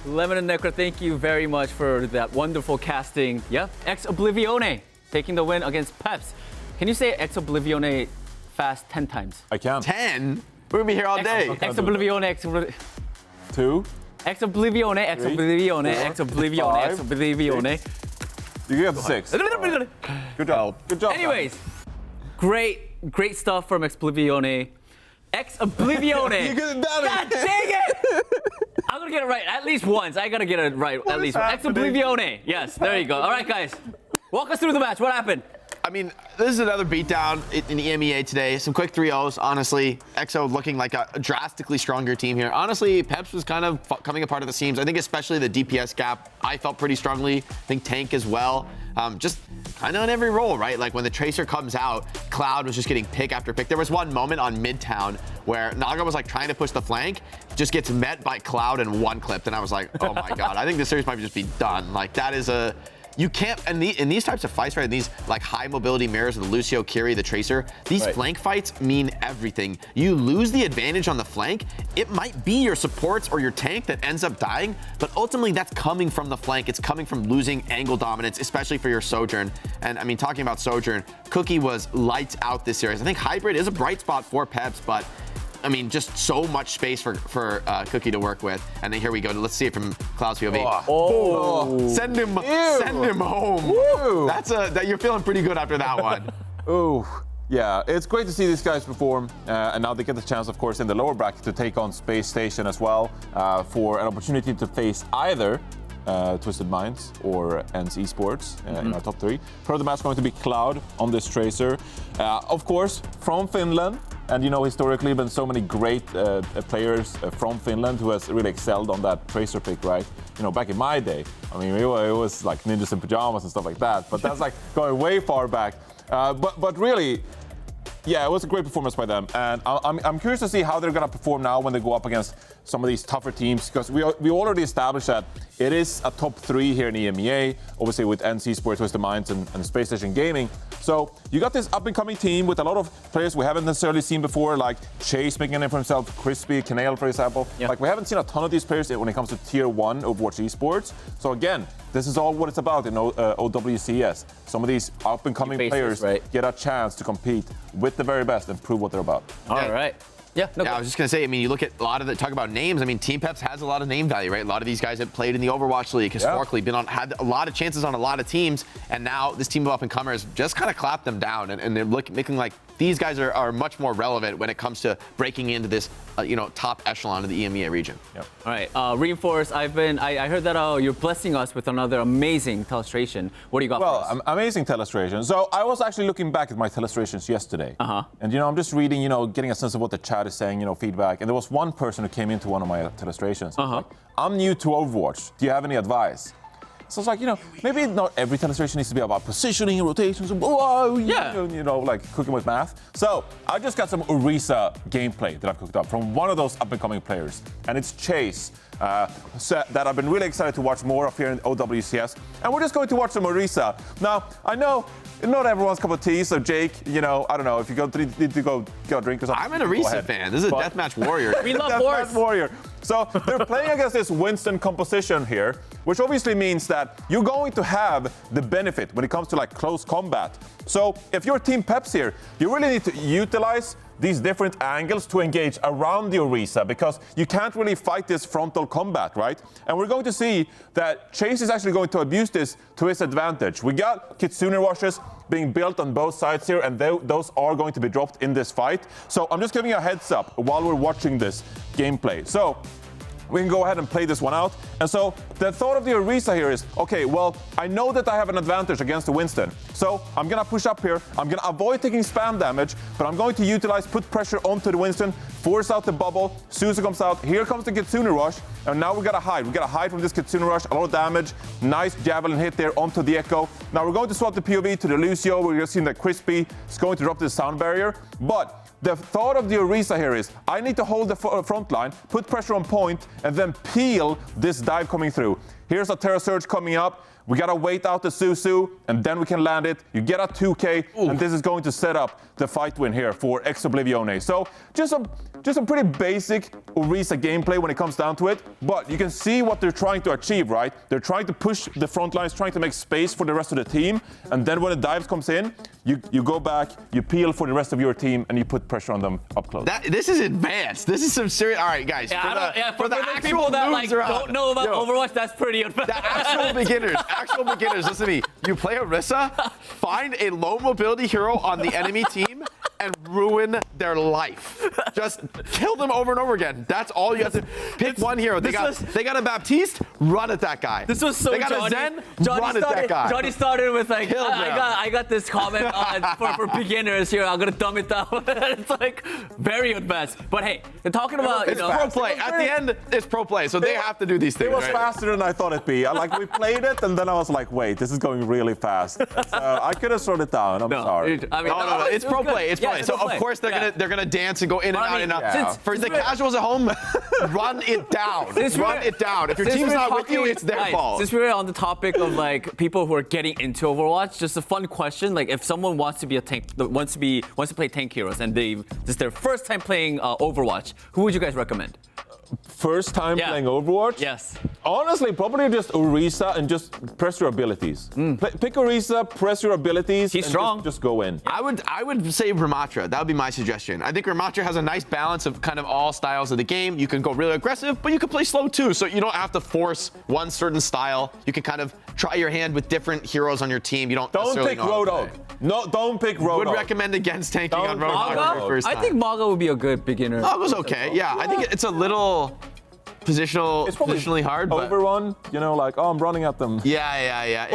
Lemon and Necro, thank you very much for that wonderful casting. Yeah, Oblivione taking the win against Peps. Can you say Oblivione fast 10 times? I can. 10? We're gonna be here all day. Oblivione, 2. Oblivione, Oblivione. You get the 6. Good job. Good job. Anyways, great stuff from Oblivione. Oblivione. You could have done it. God dang it! I'm gonna get it right at least once. I gotta get it right at least once. Oblivione. Yes, there you go. All right, guys. Walk us through the match. What happened? I mean, this is another beatdown in the EMEA today. Some quick 3-0s, honestly. EXO looking like a drastically stronger team here. Honestly, Peps was kind of coming apart at the seams. I think especially the DPS gap, I felt pretty strongly. I think Tank as well. Just kind of on every role, right? Like when the Tracer comes out, Cloud was just getting pick after pick. There was one moment on Midtown where Naga was like trying to push the flank, just gets met by Cloud and one clipped. And I was like, oh my God, I think this series might just be done. Like that is you can't, in these types of fights, right, in these like high mobility mirrors, the Lucio, Kiri, the Tracer, these flank fights mean everything. You lose the advantage on the flank, it might be your supports or your tank that ends up dying, but ultimately that's coming from the flank. It's coming from losing angle dominance, especially for your Sojourn. And I mean, talking about Sojourn, Cookie was lights out this series. I think Hybrid is a bright spot for Peps, but I mean, just so much space for Cookie to work with. And then here we go. Let's see it from Cloud's POV. Oh. Send him home. Woo. You're feeling pretty good after that one. Ooh. Yeah, it's great to see these guys perform, and now they get the chance, of course, in the lower bracket to take on Space Station as well for an opportunity to face either Twisted Minds or ENCE Esports in our top 3. Part of the match going to be Cloud on this Tracer. Of course, from Finland. And you know, historically, been so many great players from Finland who has really excelled on that Tracer pick, right? You know, back in my day, I mean, it was like ninjas in pajamas and stuff like that. But that's like going way far back. But really, yeah, it was a great performance by them. And I'm curious to see how they're going to perform now when they go up against some of these tougher teams, because we already established that it is a top 3 here in EMEA, obviously with ENCE Esports, Twisted Minds, and Space Station Gaming. So you got this up-and-coming team with a lot of players we haven't necessarily seen before, like Chase making a name for himself, Crispy, Canale, for example. Yeah. Like we haven't seen a ton of these players when it comes to Tier 1 Overwatch Esports. So again, this is all what it's about in OWCS. Some of these up-and-coming players get a chance to compete with the very best and prove what they're about. All right. Yeah, I was just going to say, I mean, you look at a lot of talk about names. I mean, Team Peps has a lot of name value, right? A lot of these guys have played in the Overwatch League historically, had a lot of chances on a lot of teams, and now this team of up-and-comers just kind of clapped them down, and they're making like these guys are much more relevant when it comes to breaking into this, top echelon of the EMEA region. Yep. All right, Reinforce, I heard that you're blessing us with another amazing telestration. What do you got for us? Well, amazing telestration. So I was actually looking back at my telestrations yesterday. And, I'm just reading, getting a sense of what the chat is saying, feedback. And there was one person who came into one of my telestrations. Like, I'm new to Overwatch. Do you have any advice? So it's like, maybe not every telestration needs to be about positioning and rotations and like cooking with math. So I just got some Orisa gameplay that I've cooked up from one of those up-and-coming players. And it's Chase, that I've been really excited to watch more of here in OWCS. And we're just going to watch some Orisa. Now, I know not everyone's cup of tea, so Jake, I don't know, if you need to go get a drink or something. I'm an Orisa fan. This is a Deathmatch Warrior. We love Deathmatch Warrior. So they're playing against this Winston composition here, which obviously means that you're going to have the benefit when it comes to like close combat. So if you're Team Peps here, you really need to utilize these different angles to engage around the Orisa because you can't really fight this frontal combat, right? And we're going to see that Chase is actually going to abuse this to his advantage. We got Kitsune rushes being built on both sides here, and those are going to be dropped in this fight. So I'm just giving you a heads up while we're watching this gameplay. So we can go ahead and play this one out. And so the thought of the Orisa here is, okay, well, I know that I have an advantage against the Winston. So I'm going to push up here. I'm going to avoid taking spam damage, but I'm going to utilize, put pressure onto the Winston, force out the bubble. Suzu comes out. Here comes the Kitsune rush. And now we got to hide. We got to hide from this Kitsune rush. A lot of damage. Nice javelin hit there onto the Echo. Now we're going to swap the POV to the Lucio. We're going to see that Crispy is going to drop this sound barrier. But the thought of the Orisa here is, I need to hold the front line, put pressure on point, and then peel this dive coming through. Here's a Terra Surge coming up. We gotta wait out the Suzu, and then we can land it. You get a 2K, and this is going to set up the fight win here for Oblivione. So just a pretty basic Orisa gameplay when it comes down to it, but you can see what they're trying to achieve, right? They're trying to push the front lines, trying to make space for the rest of the team, and then when the dives comes in, you go back, you peel for the rest of your team, and you put pressure on them up close. This is advanced. This is some serious. All right, guys. For the actual that like don't know about Overwatch, that's pretty advanced. The actual beginners, listen to me. You play Orisa, find a low mobility hero on the enemy team, and ruin their life. Just kill them over and over again. That's all you have to pick. One hero. They got a Baptiste, run at that guy. This was so They got Johnny, a Zen, Johnny run started, at that guy. Johnny started with like, Kill them. I got this comment for beginners here. I'm gonna dumb it down. It's like very advanced. But hey, they're talking about it's pro play. At the end, it's pro play, so they have to do these things. It was faster than I thought it'd be. We played it, and then I was like, wait, this is going really fast. I could have slowed it down. I'm sorry. No. It's pro play. It's pro play. So of course they're gonna dance and go in and out and out. For the casuals at home, run it down. Run it down. If your team's not with you, it's their fault. Since we're on the topic of like people who are getting into Overwatch, just a fun question: like if someone wants to be a tank, wants to play tank heroes, and this is their first time playing Overwatch, who would you guys recommend? First time playing Overwatch? Yes. Honestly, probably just Orisa and just press your abilities. Pick Orisa, press your abilities. He's strong. Just go in. I would say Ramatra. That would be my suggestion. I think Ramatra has a nice balance of kind of all styles of the game. You can go really aggressive, but you can play slow too. So you don't have to force one certain style. You can kind of try your hand with different heroes on your team. You don't pick Roadhog. No, don't pick Roadhog. Would recommend against tanking on Roadhog. I think Maga would be a good beginner. Maga's okay. Yeah, I think it's a little positionally hard. Overrun, like, I'm running at them. Yeah.